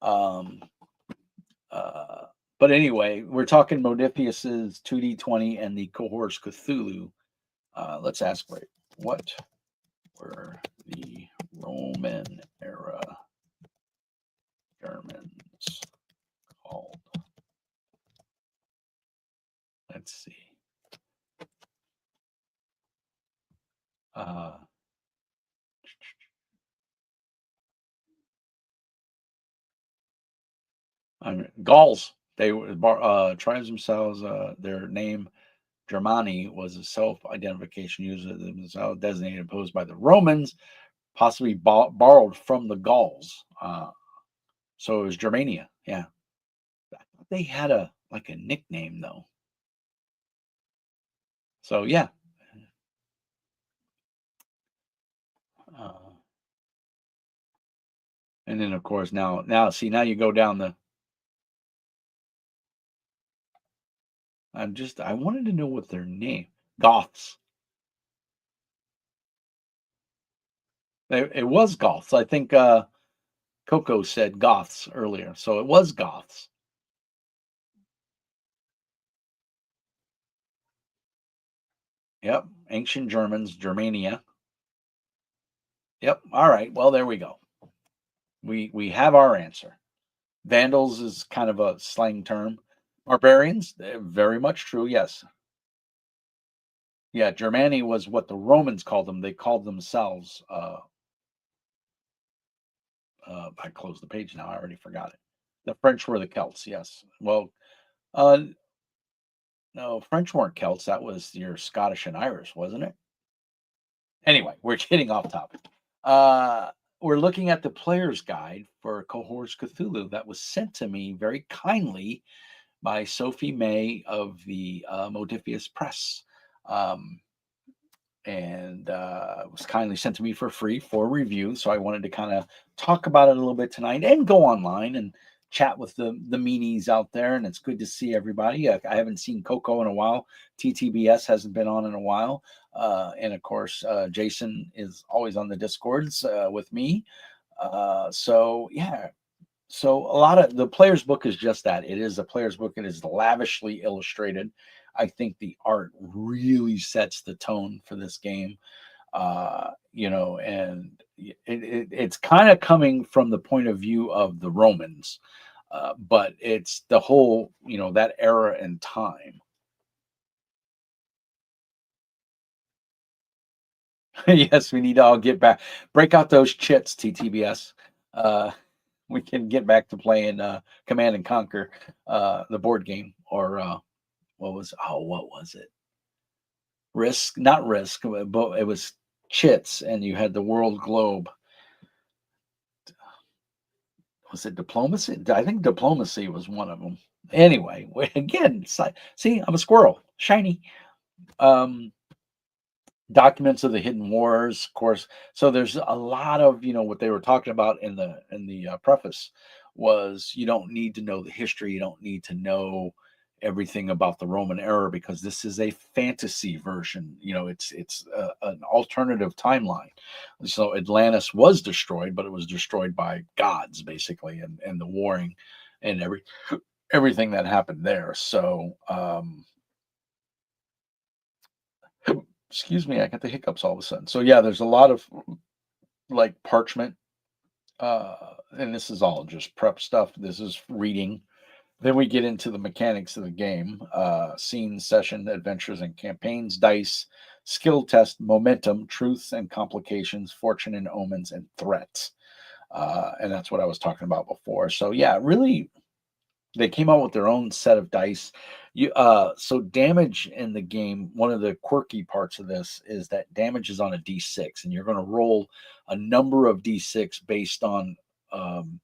Um, uh, but anyway, we're talking Modiphius's 2D20 and the Cohors Cthulhu. Let's ask, right, what were the Roman era Germans called? Let's see. Gauls. They tribes themselves. Their name Germani was a self-identification used as themselves designated imposed by the Romans, possibly borrowed from the Gauls. So it was Germania. Yeah, they had a nickname though. So yeah. And then of course now you go down the. I wanted to know what their name. Goths. It was Goths. I think Coco said Goths earlier, so it was Goths. Yep, ancient Germans, Germania. Yep. All right. Well, there we go. We have our answer. Vandals is kind of a slang term. Barbarians, very much true. Yes. Yeah, Germani was what the Romans called them. They called themselves. I closed the page now. I already forgot it. The French were the Celts. Yes. Well, uh, no, French weren't Celts. That was your Scottish and Irish, wasn't it? Anyway, we're getting off topic. Uh, we're looking at the player's guide for Cohors Cthulhu that was sent to me very kindly by Sophie May of the Modiphius Press. Um, and was kindly sent to me for free for review. So I wanted to kind of talk about it a little bit tonight and go online and chat with the meanies out there. And it's good to see everybody. I haven't seen Coco in a while. TTBS hasn't been on in a while. And of course, Jason is always on the Discords with me. So yeah, so a lot of the player's book is just that. It is a player's book. It is lavishly illustrated. I think the art really sets the tone for this game. And it's kind of coming from the point of view of the Romans, but it's the whole, that era and time. Yes, we need to all get back, break out those chits, TTBS. Uh, we can get back to playing Command and Conquer, the board game, or what was it? Risk, not Risk, but it was chits, and you had the world globe. Was it Diplomacy? I think Diplomacy was one of them. Anyway, again, see, I'm a squirrel, shiny. Um, Documents of the Hidden Wars, of course. So there's a lot of what they were talking about in the preface was you don't need to know the history, you don't need to know everything about the Roman era because this is a fantasy version. It's an alternative timeline. So Atlantis was destroyed, but it was destroyed by gods basically, and the warring and everything that happened there. So excuse me, I got the hiccups all of a sudden. So yeah, there's a lot of like parchment, and this is all just prep stuff. This is reading. Then we get into the mechanics of the game: scene, session, adventures, and campaigns, dice, skill test, momentum, truths and complications, fortune and omens, and threats. And that's what I was talking about before. So yeah, really they came out with their own set of dice. So damage in the game, one of the quirky parts of this is that damage is on a d6, and you're going to roll a number of d6 based on um,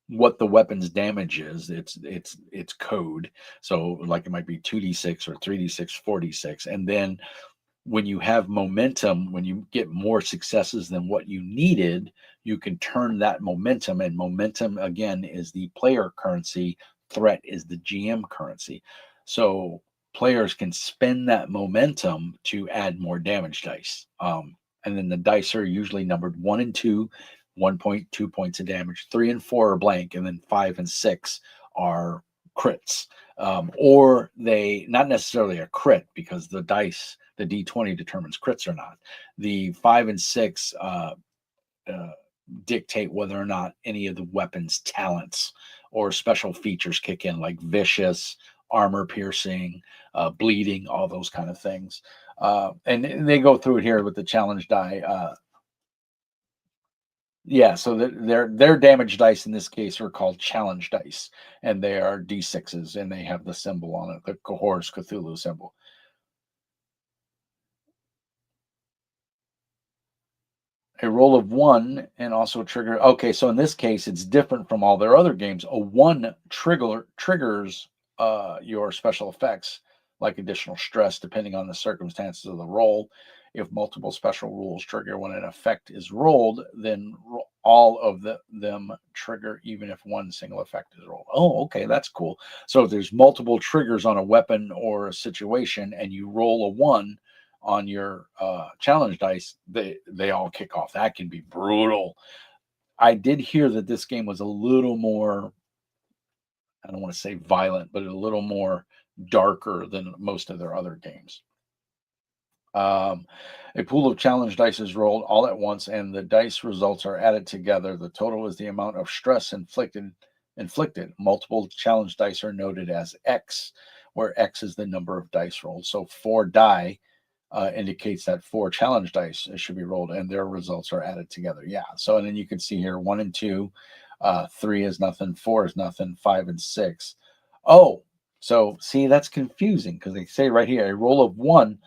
what the weapon's damage is. It's code. So like it might be 2d6 or 3d6, 4d6, and then when you have momentum, when you get more successes than what you needed, you can turn that momentum. And momentum, again, is the player currency. Threat is the GM currency. So players can spend that momentum to add more damage dice. And then the dice are usually numbered 1 and 2, 1 point, 2 points of damage. 3 and 4 are blank, and then 5 and 6 are crits. Or they not necessarily a crit because the dice, the d20 determines crits or not. The 5 and 6 uh, dictate whether or not any of the weapons talents or special features kick in, like vicious, armor piercing, bleeding, all those kind of things. And they go through it here with the challenge die. Yeah, so their damage dice in this case are called challenge dice, and they are d6s, and they have the symbol on it, the Cohors Cthulhu symbol. A roll of one and also trigger. Okay, so in this case, it's different from all their other games. A one triggers your special effects, like additional stress, depending on the circumstances of the roll. If multiple special rules trigger when an effect is rolled, then all of them trigger, even if one single effect is rolled. Oh, okay, that's cool. So if there's multiple triggers on a weapon or a situation, and you roll a one on your challenge dice, they all kick off. That can be brutal. I did hear that this game was a little more, I don't want to say violent, but a little more darker than most of their other games. A pool of challenge dice is rolled all at once, and the dice results are added together. The total is the amount of stress inflicted. Multiple challenge dice are noted as X, where X is the number of dice rolled. So 4 die indicates that 4 challenge dice should be rolled and their results are added together. Yeah. So, and then you can see here 1 and 2, 3 is nothing, 4 is nothing, 5 and 6. Oh, so see, that's confusing because they say right here a roll of 1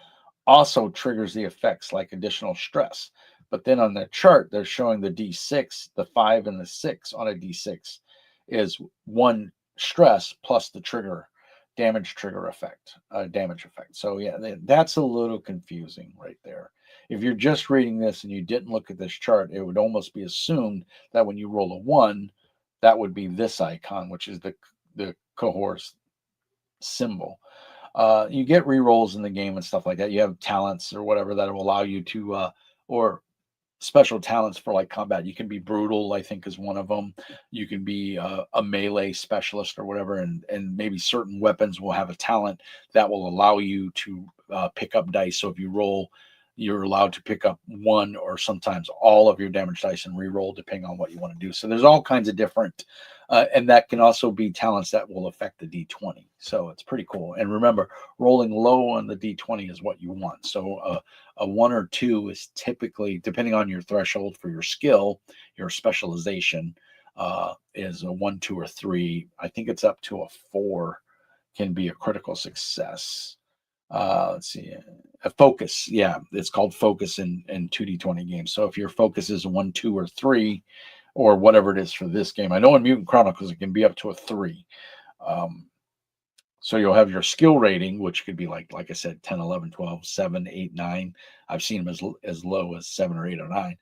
also triggers the effects like additional stress. But then on the chart, they're showing the D6, the 5 and the 6 on a D6 is 1 stress plus the damage trigger effect, damage effect. So yeah, that's a little confusing right there. If you're just reading this and you didn't look at this chart, it would almost be assumed that when you roll a 1, that would be this icon, which is the Cohors symbol. You get rerolls in the game and stuff like that. You have talents or whatever that will allow you to, or special talents for like combat. You can be brutal, I think, is one of them. You can be a melee specialist or whatever, and maybe certain weapons will have a talent that will allow you to pick up dice. So if you roll, you're allowed to pick up 1 or sometimes all of your damage dice and re-roll depending on what you want to do. So there's all kinds of different, and that can also be talents that will affect the D20. So it's pretty cool. And remember, rolling low on the D20 is what you want. So a 1 or 2 is typically, depending on your threshold for your skill, your specialization, is a 1, 2, or 3. I think it's up to a 4 can be a critical success. Let's see, a focus. Yeah, it's called focus in 2D20 games. So if your focus is a 1, 2, or 3, or whatever it is for this game, I know in Mutant Chronicles it can be up to a 3. So you'll have your skill rating, which could be like I said, 10, 11, 12, 7, 8, 9. I've seen them as low as 7 or 8 or 9,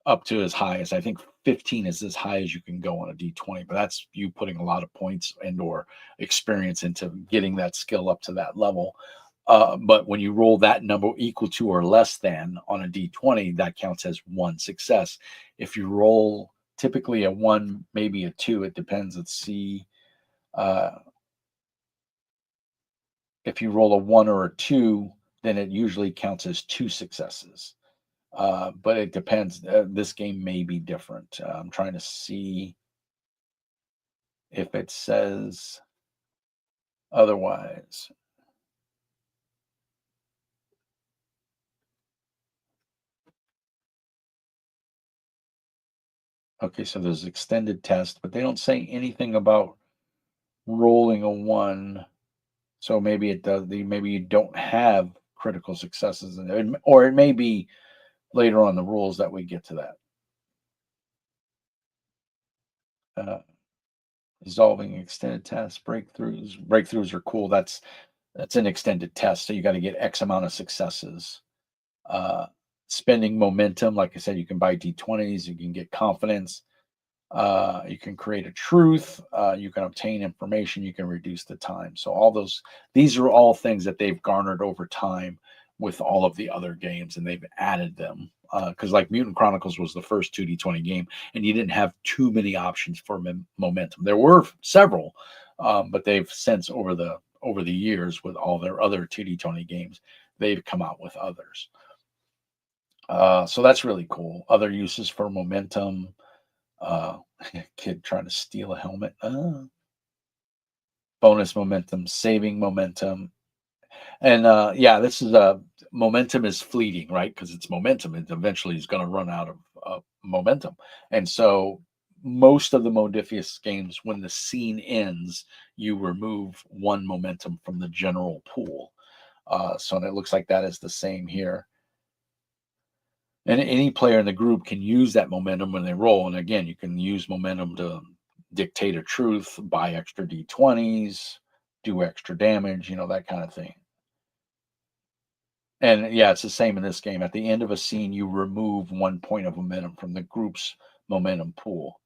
up to as high as I think 15 is as high as you can go on a D20. But that's you putting a lot of points and or experience into getting that skill up to that level. But when you roll that number equal to or less than on a D20, that counts as 1 success. If you roll typically a 1, maybe a 2, it depends. Let's see. If you roll a 1 or a 2, then it usually counts as 2 successes. But it depends. This game may be different. I'm trying to see if it says otherwise. Okay, so there's extended test, but they don't say anything about rolling a 1. So maybe it does. Maybe you don't have critical successes, or it may be later on the rules that we get to that. Resolving extended tests, breakthroughs. Breakthroughs are cool. That's an extended test, so you got to get X amount of successes. Uh, Spending momentum, like I said, you can buy D20s, you can get confidence, you can create a truth, you can obtain information, you can reduce the time. So these are all things that they've garnered over time with all of the other games, and they've added them. Because like Mutant Chronicles was the first 2D20 game, and you didn't have too many options for momentum. There were several, but they've since over the years with all their other 2D20 games, they've come out with others. So that's really cool. Other uses for momentum. Kid trying to steal a helmet. Bonus momentum, saving momentum. And yeah, this is momentum is fleeting, right? Because it's momentum. It eventually is going to run out of momentum. And so most of the Modiphius games, when the scene ends, you remove 1 momentum from the general pool. So it looks like that is the same here. And any player in the group can use that momentum when they roll. And again, you can use momentum to dictate a truth, buy extra D20s, do extra damage, that kind of thing. And yeah, it's the same in this game. At the end of a scene, you remove 1 point of momentum from the group's momentum pool.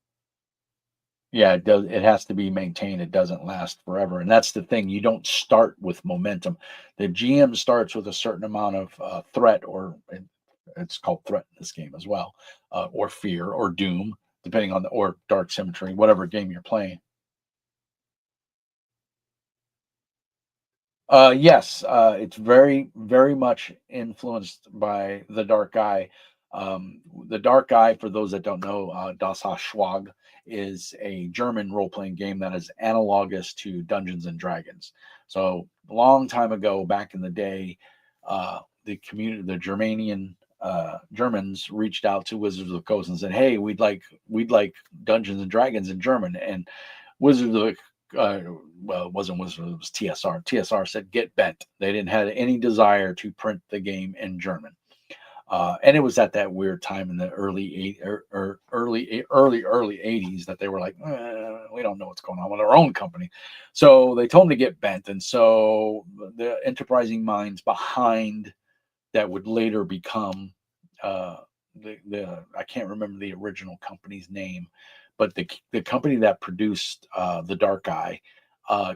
Yeah, it does. It has to be maintained. It doesn't last forever. And that's the thing. You don't start with momentum. The GM starts with a certain amount of threat, or it's called threat in this game as well, or fear or doom, depending on or dark symmetry, whatever game you're playing. Yes, it's very, very much influenced by the Dark Eye. The Dark Eye, for those that don't know, Das Schwag is a German role-playing game that is analogous to Dungeons and Dragons. So a long time ago, back in the day, the community, the Germanian Germans reached out to Wizards of the Coast and said, "Hey, we'd like Dungeons and Dragons in German." And Wizards of the well, it wasn't Wizards, it was TSR. TSR said, "Get bent." They didn't have any desire to print the game in German. And it was at that weird time in the early 80s that they were like, we don't know what's going on with our own company. So they told them to get bent. And so the enterprising minds behind that would later become uh, the I can't remember the original company's name, but the company that produced the Dark Eye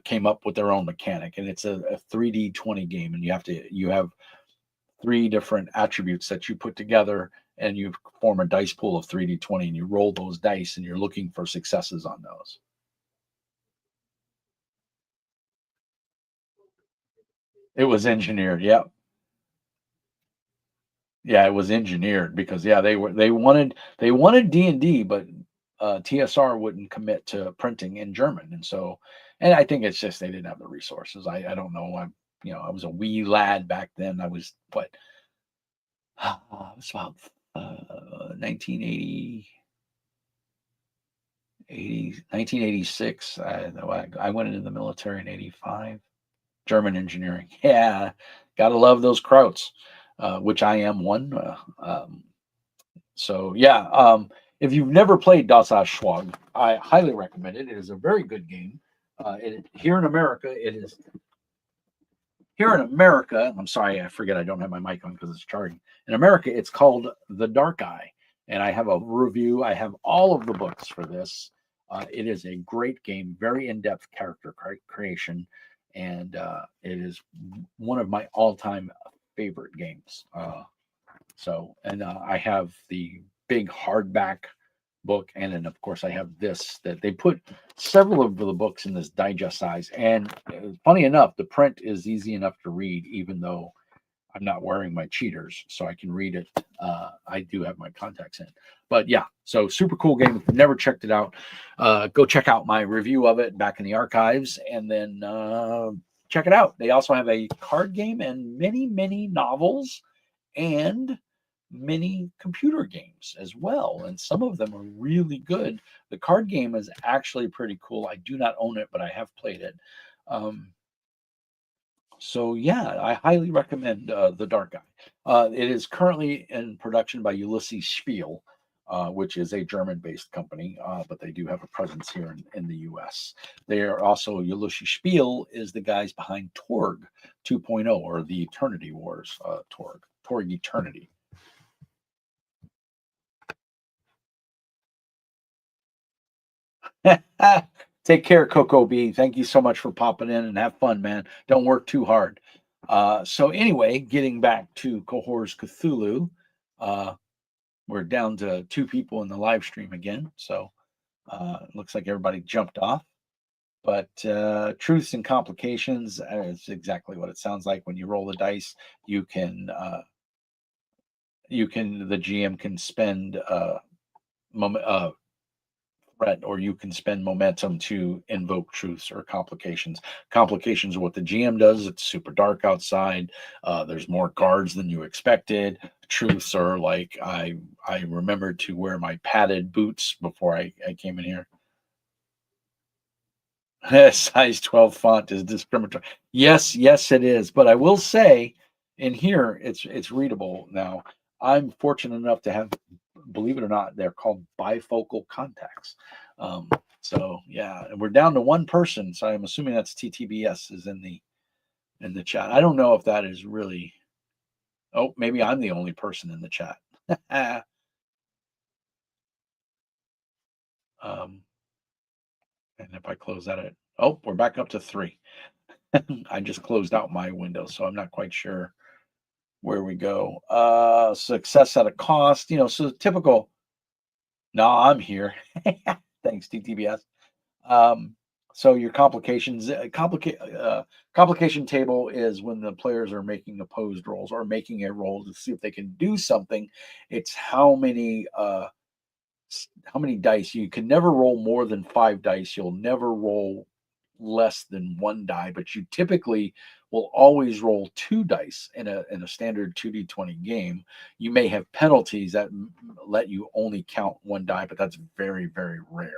came up with their own mechanic, and it's a 3D 20 game, and you have three different attributes that you put together, and you form a dice pool of 3D 20, and you roll those dice, and you're looking for successes on those. It was engineered. Yeah. Yeah, it was engineered because yeah, they wanted D&D, but TSR wouldn't commit to printing in German, and so, and I think it's just they didn't have the resources. I don't know. I was a wee lad back then. I was what it was about 1980, 1986. I went into the military in 85. German engineering. Yeah, gotta love those krauts, which I am one. So yeah, if you've never played Das Schwag, I highly recommend it. It is a very good game. Here in America, it is here in America. I'm sorry, I forget I don't have my mic on because it's charging. In America, it's called The Dark Eye, and I have a review. I have all of the books for this. It is a great game, very in-depth character creation, and it is one of my all-time favorite games. And I have the big hardback book, and then of course I have this that they put several of the books in this digest size. And funny enough, the print is easy enough to read, even though I'm not wearing my cheaters, so I can read it. I do have my contacts in, but yeah, so super cool game. If you've never checked it out, go check out my review of it back in the archives, and then check it out. They also have a card game and many novels and many computer games as well, and some of them are really good. The card game is actually pretty cool. I do not own it, but I have played it. Um, so yeah, I highly recommend The Dark Eye. It is currently in production by Ulysses Spiel, which is a German-based company, but they do have a presence here in the U.S. They are also Ulysses Spiel is the guys behind Torg 2.0, or the Eternity Wars. Torg Eternity. Take care, Coco B. Thank you so much for popping in, and have fun, man. Don't work too hard. So anyway, getting back to Cohors Cthulhu, uh, we're down to two people in the live stream again. So it looks like everybody jumped off. But truths and complications is exactly what it sounds like. When you roll the dice, you can the GM can spend threat, or you can spend momentum to invoke truths or complications. Complications are what the GM does. It's super dark outside. There's more guards than you expected. Truths are like, I remembered to wear my padded boots before I came in here. Size 12 font is discriminatory. Yes, it is. But I will say, in here, it's readable now. I'm fortunate enough to have, believe it or not, they're called bifocal contacts. Um, so yeah, and we're down to one person. So I'm assuming that's TTBS is in the chat. I don't know if that is really. Oh, maybe I'm the only person in the chat. um, and if I close that, we're back up to 3. I just closed out my window, so I'm not quite sure where we go. Success at a cost, so typical. No, I'm here. Thanks, TTBS. Um, so your complications, complication table is when the players are making opposed rolls or making a roll to see if they can do something. It's how many dice. You can never roll more than 5 dice. You'll never roll less than 1 die, but you typically will always roll 2 dice in a standard 2d20 game. You may have penalties that let you only count 1 die, but that's very, very rare.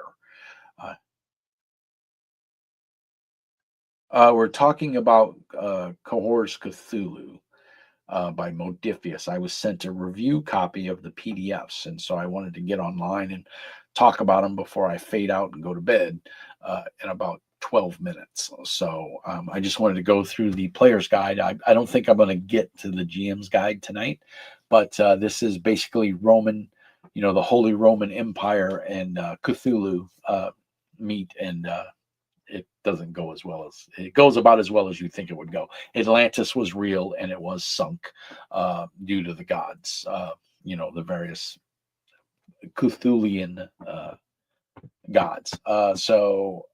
Uh, we're talking about Cohors Cthulhu by Modiphius. I was sent a review copy of the PDFs, and so I wanted to get online and talk about them before I fade out and go to bed in about 12 minutes. So I just wanted to go through the player's guide. I don't think I'm going to get to the GM's guide tonight, but this is basically Roman, the Holy Roman Empire and Cthulhu meet, and it doesn't go as well as it goes about as well as you think it would go. Atlantis was real and it was sunk due to the gods, the various Cthulhian gods. So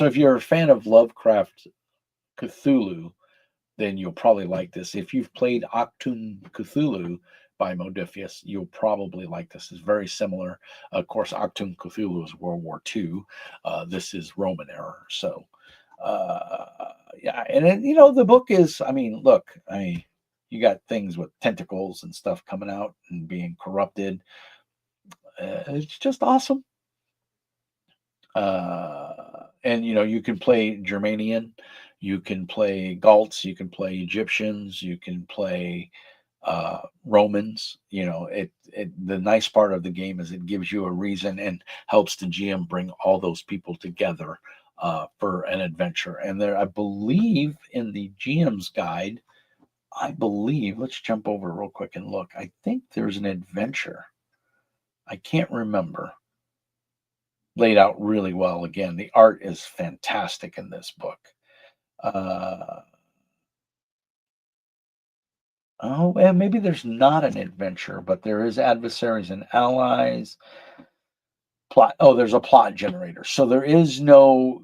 if you're a fan of Lovecraft Cthulhu, then you'll probably like this. If you've played Octoon Cthulhu by Modiphius, you'll probably like this. It's very similar. Of course, Octoon Cthulhu is World War II. This is Roman era. So, uh, yeah, and then, the book is. I mean, look, you got things with tentacles and stuff coming out and being corrupted. It's just awesome. And you can play Germanian, you can play Galts, you can play Egyptians, you can play Romans. The nice part of the game is it gives you a reason and helps the GM bring all those people together for an adventure. And there, I believe, in the GM's guide, let's jump over real quick and look. I think there's an adventure. I can't remember, laid out really well. Again, the art is fantastic in this book. Uh, oh, and maybe there's not an adventure, but there is adversaries and allies. Plot. Oh, there's a plot generator. So there is no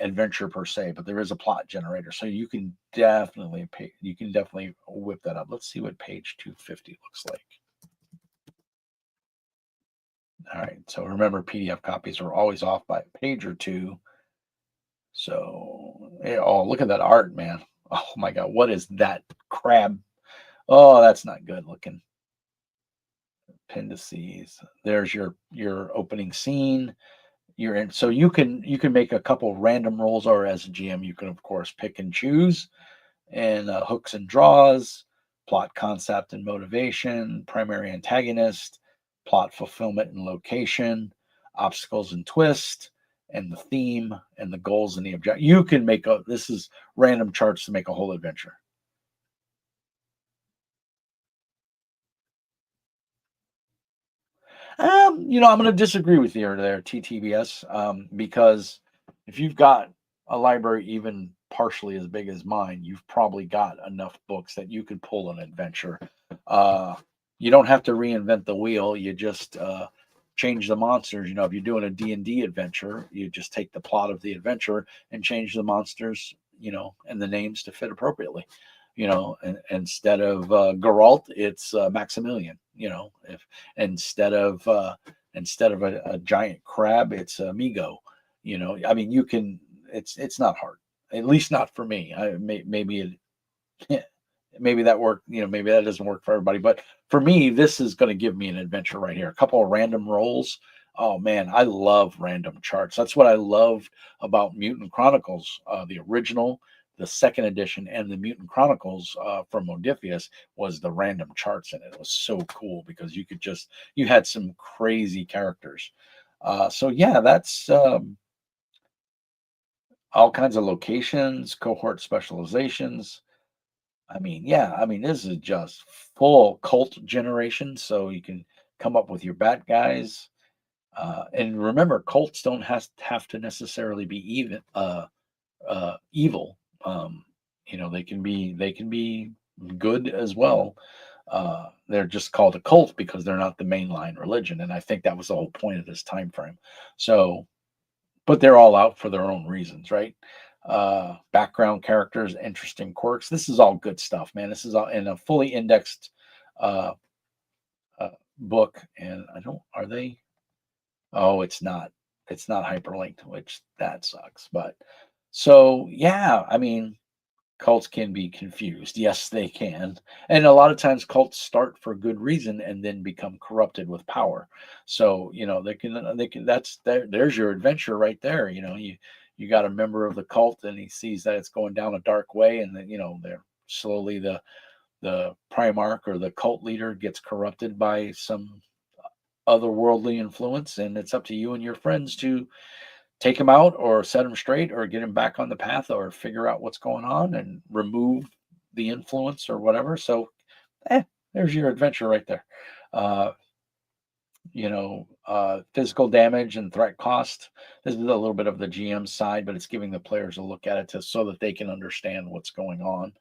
adventure per se, but there is a plot generator. So you can definitely whip that up. Let's see what page 250 looks like. All right. So remember, PDF copies are always off by a page or two. So, oh, look at that art, man. Oh my God, what is that crab? Oh, that's not good looking. Appendices. There's your opening scene. You're in, so you can make a couple random rolls, or as a GM, you can of course pick and choose, and hooks and draws, plot concept and motivation, primary antagonist, plot fulfillment and location, obstacles and twist, and the theme and the goals and the object. You can make this is random charts to make a whole adventure. I'm going to disagree with you there, TTBS, because if you've got a library even partially as big as mine, you've probably got enough books that you could pull an adventure. You don't have to reinvent the wheel. You just change the monsters. If you're doing a D&D adventure, you just take the plot of the adventure and change the monsters, and the names to fit appropriately. And instead of Geralt, it's Maximilian. If instead of a giant crab, it's Migo. I mean, you can. It's not hard, at least not for me. Maybe maybe that worked. Maybe that doesn't work for everybody, but for me, this is going to give me an adventure right here. A couple of random rolls. Oh man, I love random charts. That's what I loved about Mutant Chronicles, the original, the second edition, and the Mutant Chronicles from Modiphius was the random charts in it. It was so cool because you had some crazy characters. So yeah, that's all kinds of locations, cohort specializations. I mean, yeah, this is just full cult generation, so you can come up with your bat guys. And remember, cults don't have to necessarily be evil. They can be good as well. They're just called a cult because they're not the mainline religion, and I think that was the whole point of this time frame. So, but they're all out for their own reasons, right? Background characters, interesting quirks. This is all good stuff, man. This is all in a fully indexed uh, book, and I don't. Are they? Oh, it's not. It's not hyperlinked, which that sucks. But So yeah, I mean, cults can be confused. Yes, they can. And a lot of times cults start for good reason and then become corrupted with power. So, they can there's your adventure right there. You got a member of the cult and he sees that it's going down a dark way, and then, they're slowly the primarch or the cult leader gets corrupted by some otherworldly influence, and it's up to you and your friends to take him out or set him straight or get him back on the path or figure out what's going on and remove the influence or whatever. So, eh, there's your adventure right there. Uh, physical damage and threat cost. This is a little bit of the GM side, but it's giving the players a look at it so that they can understand what's going on.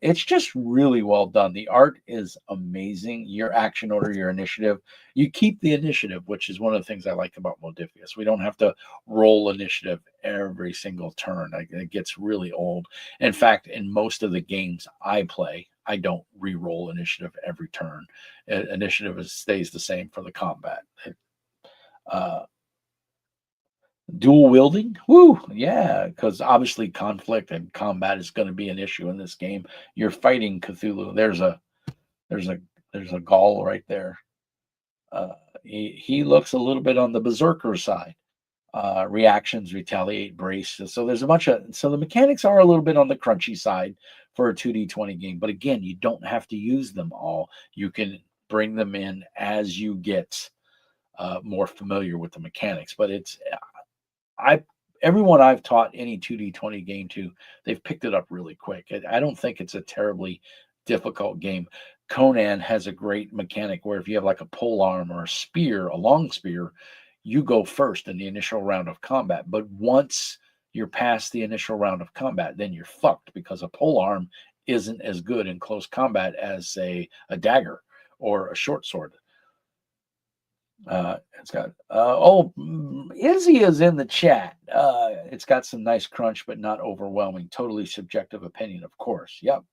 It's just really well done. The art is amazing. Your action order, your initiative, you keep the initiative, which is one of the things I like about Modiphius. We don't have to roll initiative every single turn. It gets really old. In fact, in most of the games I play, I don't re-roll initiative every turn. Initiative stays the same for the combat. Uh, Dual wielding, woo, yeah, because obviously conflict and combat is going to be an issue in this game. You're fighting Cthulhu. There's a there's a Gaul right there. Uh, he looks a little bit on the berserker side. Reactions, retaliate, brace. So there's a bunch of so the mechanics are a little bit on the crunchy side for a 2D20 game. But again, you don't have to use them all. You can bring them in as you get more familiar with the mechanics. But I everyone I've taught any 2D20 game to, they've picked it up really quick. I don't think it's a terribly difficult game. Conan has a great mechanic where if you have like a pole arm or a spear, a long spear, you go first in the initial round of combat. But once you're past the initial round of combat, then you're fucked because a pole arm isn't as good in close combat as a dagger or a short sword. It's got Izzy is in the chat. It's got some nice crunch, but not overwhelming. Totally subjective opinion, of course. Yep.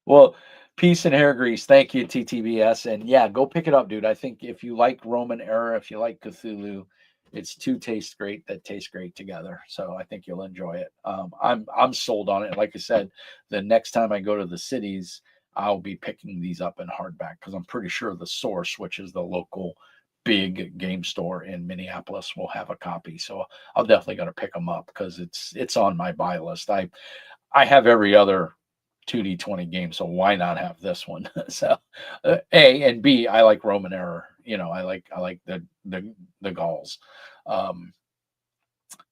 Well, peace and hair grease. Thank you, TTBS. And yeah, go pick it up, dude. I think if you like Roman era, if you like Cthulhu, it's two tastes great that taste great together. So I think you'll enjoy it. I'm sold on it. Like I said, the next time I go to the cities, I'll be picking these up in hardback because I'm pretty sure the Source, which is the local big game store in Minneapolis, will have a copy. So I'll definitely going to pick them up because it's on my buy list. I have every other 2D20 game, so why not have this one? So, A and B, I like Roman era. I like the Gauls, um,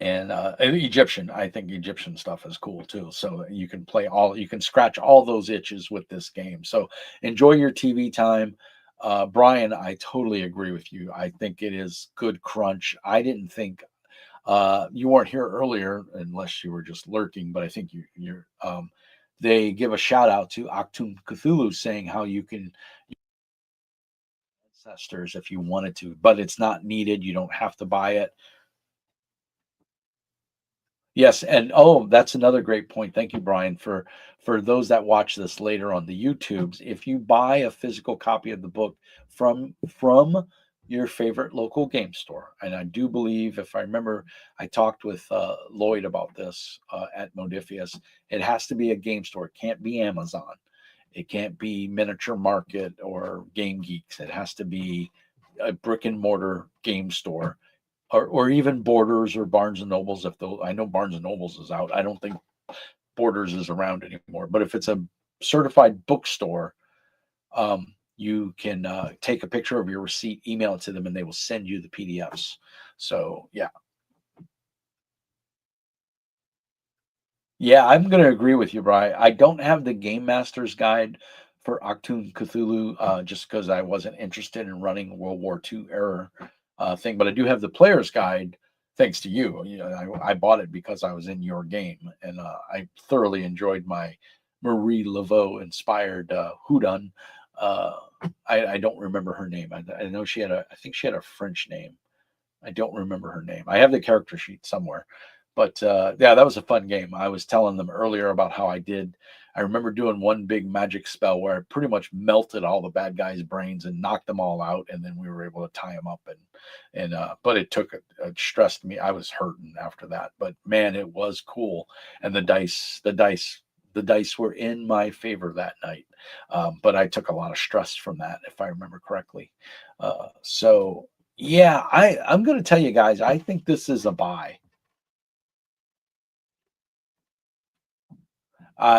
and Egyptian. I think Egyptian stuff is cool too. So you can scratch all those itches with this game. So enjoy your TV time. Brian, I totally agree with you. I think it is good crunch. I didn't think you weren't here earlier unless you were just lurking, but I think you're. They give a shout out to Octoon Cthulhu saying how you can ancestors if you wanted to, but it's not needed. You don't have to buy it. Yes, and oh, that's another great point. Thank you, Brian, for those that watch this later on the YouTubes. If you buy a physical copy of the book from your favorite local game store, and I do believe, if I remember, I talked with Lloyd about this at Modiphius. It has to be a game store. It can't be Amazon. It can't be Miniature Market or Game Geeks. It has to be a brick and mortar game store or even Borders or Barnes and Nobles. I know Barnes and Nobles is out. I don't think Borders is around anymore. But if it's a certified bookstore, you can take a picture of your receipt, email it to them, and they will send you the PDFs. So yeah, yeah, I'm going to agree with you, Brian. I don't have the Game Master's Guide for Octoon Cthulhu just because I wasn't interested in running World War II era thing, but I do have the Player's Guide thanks to you. I bought it because I was in your game, and I thoroughly enjoyed my Marie Laveau inspired Houdon. Uh, I don't remember her name. I know I think she had a French name. I don't remember her name. I have the character sheet somewhere, But yeah, that was a fun game. I was telling them earlier about how I remember doing one big magic spell where I pretty much melted all the bad guys' brains and knocked them all out, and then we were able to tie them up. But it took it stressed me. I was hurting after that. But man, it was cool. And the dice were in my favor that night. But I took a lot of stress from that, if I remember correctly. So yeah, I'm going to tell you guys, I think this is a buy.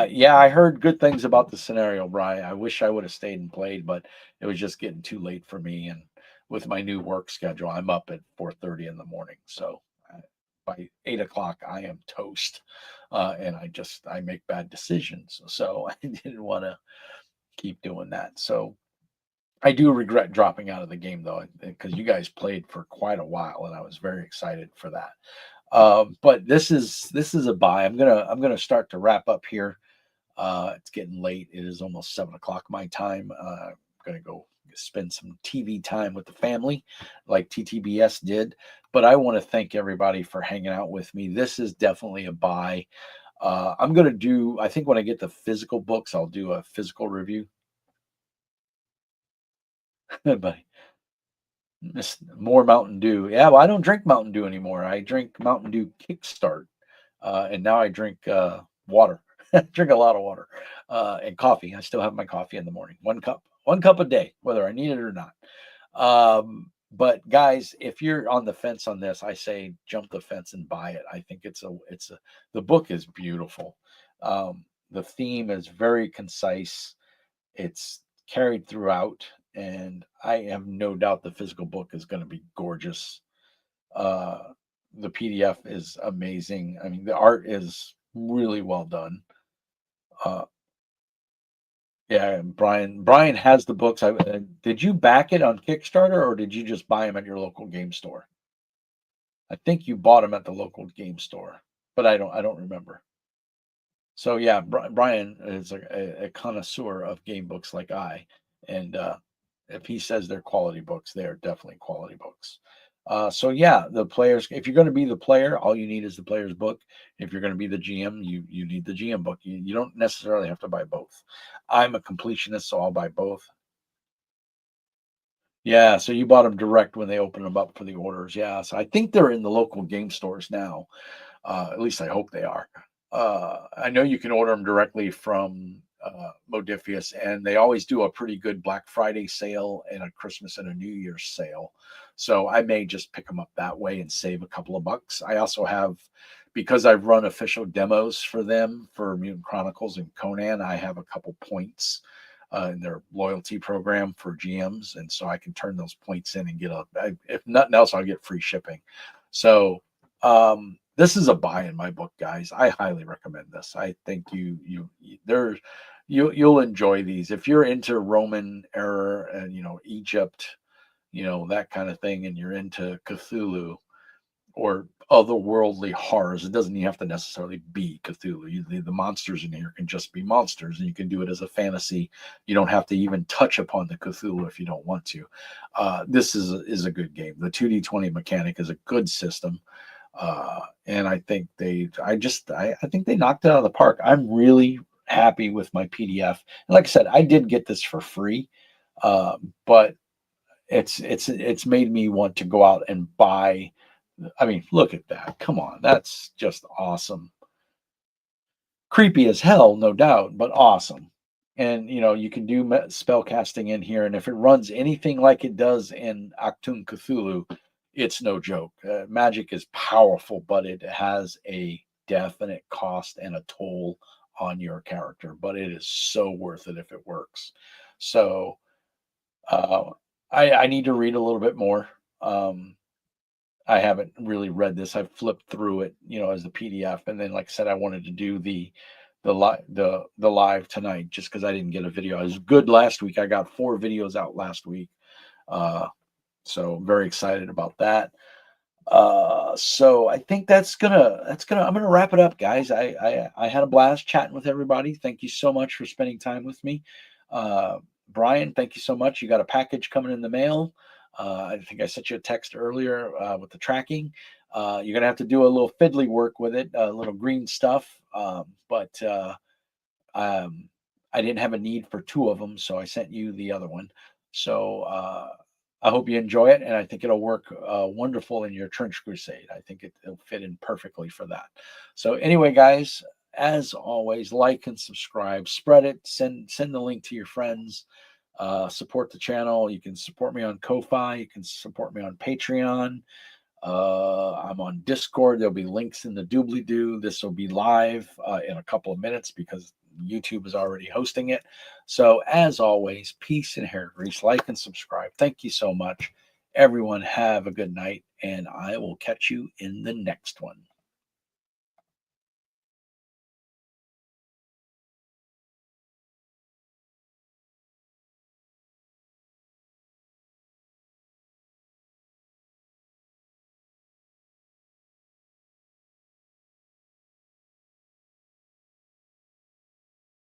Yeah, I heard good things about the scenario, Brian. I wish I would have stayed and played, but it was just getting too late for me. And with my new work schedule, I'm up at 4:30 in the morning. So by 8 o'clock, I am toast. And I make bad decisions. So I didn't want to keep doing that. So I do regret dropping out of the game though, because you guys played for quite a while, and I was very excited for that. But this is a buy. I'm gonna start to wrap up here. It's getting late. It is almost 7 o'clock my time. I'm gonna go spend some TV time with the family, like TTBS did. But I want to thank everybody for hanging out with me. This is definitely a buy. I'm gonna do. I think when I get the physical books, I'll do a physical review. But more Mountain Dew. Yeah, well, I don't drink Mountain Dew anymore. I drink Mountain Dew Kickstart, and now I drink water. I drink a lot of water and coffee. I still have my coffee in the morning. One cup a day, whether I need it or not. But guys, if you're on the fence on this, I say jump the fence and buy it. I think the book is beautiful. The theme is very concise. It's carried throughout, and I have no doubt the physical book is going to be gorgeous. Uh, the PDF is amazing. I mean, the art is really well done. Uh, yeah, Brian has the books. Did you back it on Kickstarter or did you just buy them at your local game store? I think you bought them at the local game store, but I don't remember. So yeah, Brian is a connoisseur of game books like I, and if he says they're quality books, they are definitely quality books. So yeah, the players. If you're going to be the player, all you need is the player's book. If you're going to be the GM, you need the GM book. You don't necessarily have to buy both. I'm a completionist, so I'll buy both. Yeah, so you bought them direct when they opened them up for the orders. Yeah, so I think they're in the local game stores now. At least I hope they are. I know you can order them directly from Modiphius, and they always do a pretty good Black Friday sale and a Christmas and a New Year's sale. So I may just pick them up that way and save a couple of bucks. I also have, because I've run official demos for them for Mutant Chronicles and Conan, I have a couple points in their loyalty program for GMs, and so I can turn those points in and if nothing else, I'll get free shipping. So this is a buy in my book, guys. I highly recommend this. I think you'll enjoy these if you're into Roman era and Egypt, that kind of thing, and you're into Cthulhu or otherworldly horrors. It doesn't even have to necessarily be Cthulhu. The monsters in here can just be monsters, and you can do it as a fantasy. You don't have to even touch upon the Cthulhu if you don't want to. This is a good game. The 2D20 mechanic is a good system. And I think I think they knocked it out of the park. I'm really happy with my PDF. And like I said, I did get this for free, but it's made me want to go out and buy. I mean, look at that! Come on, that's just awesome. Creepy as hell, no doubt, but awesome. And you can do spell casting in here, and if it runs anything like it does in Achtung Cthulhu, it's no joke. Magic is powerful, but it has a definite cost and a toll on your character. But it is so worth it if it works. So uh, I need to read a little bit more. I haven't really read this. I've flipped through it, as a PDF, and then, like I said, I wanted to do the live tonight just because I didn't get a video. I was good last week. I got 4 videos out last week, so very excited about that. So I think I'm gonna wrap it up, guys. I had a blast chatting with everybody. Thank you so much for spending time with me. Uh, Brian, thank you so much. You got a package coming in the mail. I think I sent you a text earlier with the tracking. You're going to have to do a little fiddly work with it, a little green stuff. But um, I didn't have a need for two of them, so I sent you the other one. So I hope you enjoy it, and I think it'll work wonderful in your trench crusade. I think it'll fit in perfectly for that. So anyway, guys, as always, like and subscribe, spread it, send the link to your friends. Support the channel. You can support me on Ko-Fi. You can support me on Patreon. I'm on Discord. There'll be links in the doobly-doo. This will be live in a couple of minutes because YouTube is already hosting it. So as always, peace and hair grease. Like and subscribe. Thank you so much. Everyone have a good night, and I will catch you in the next one.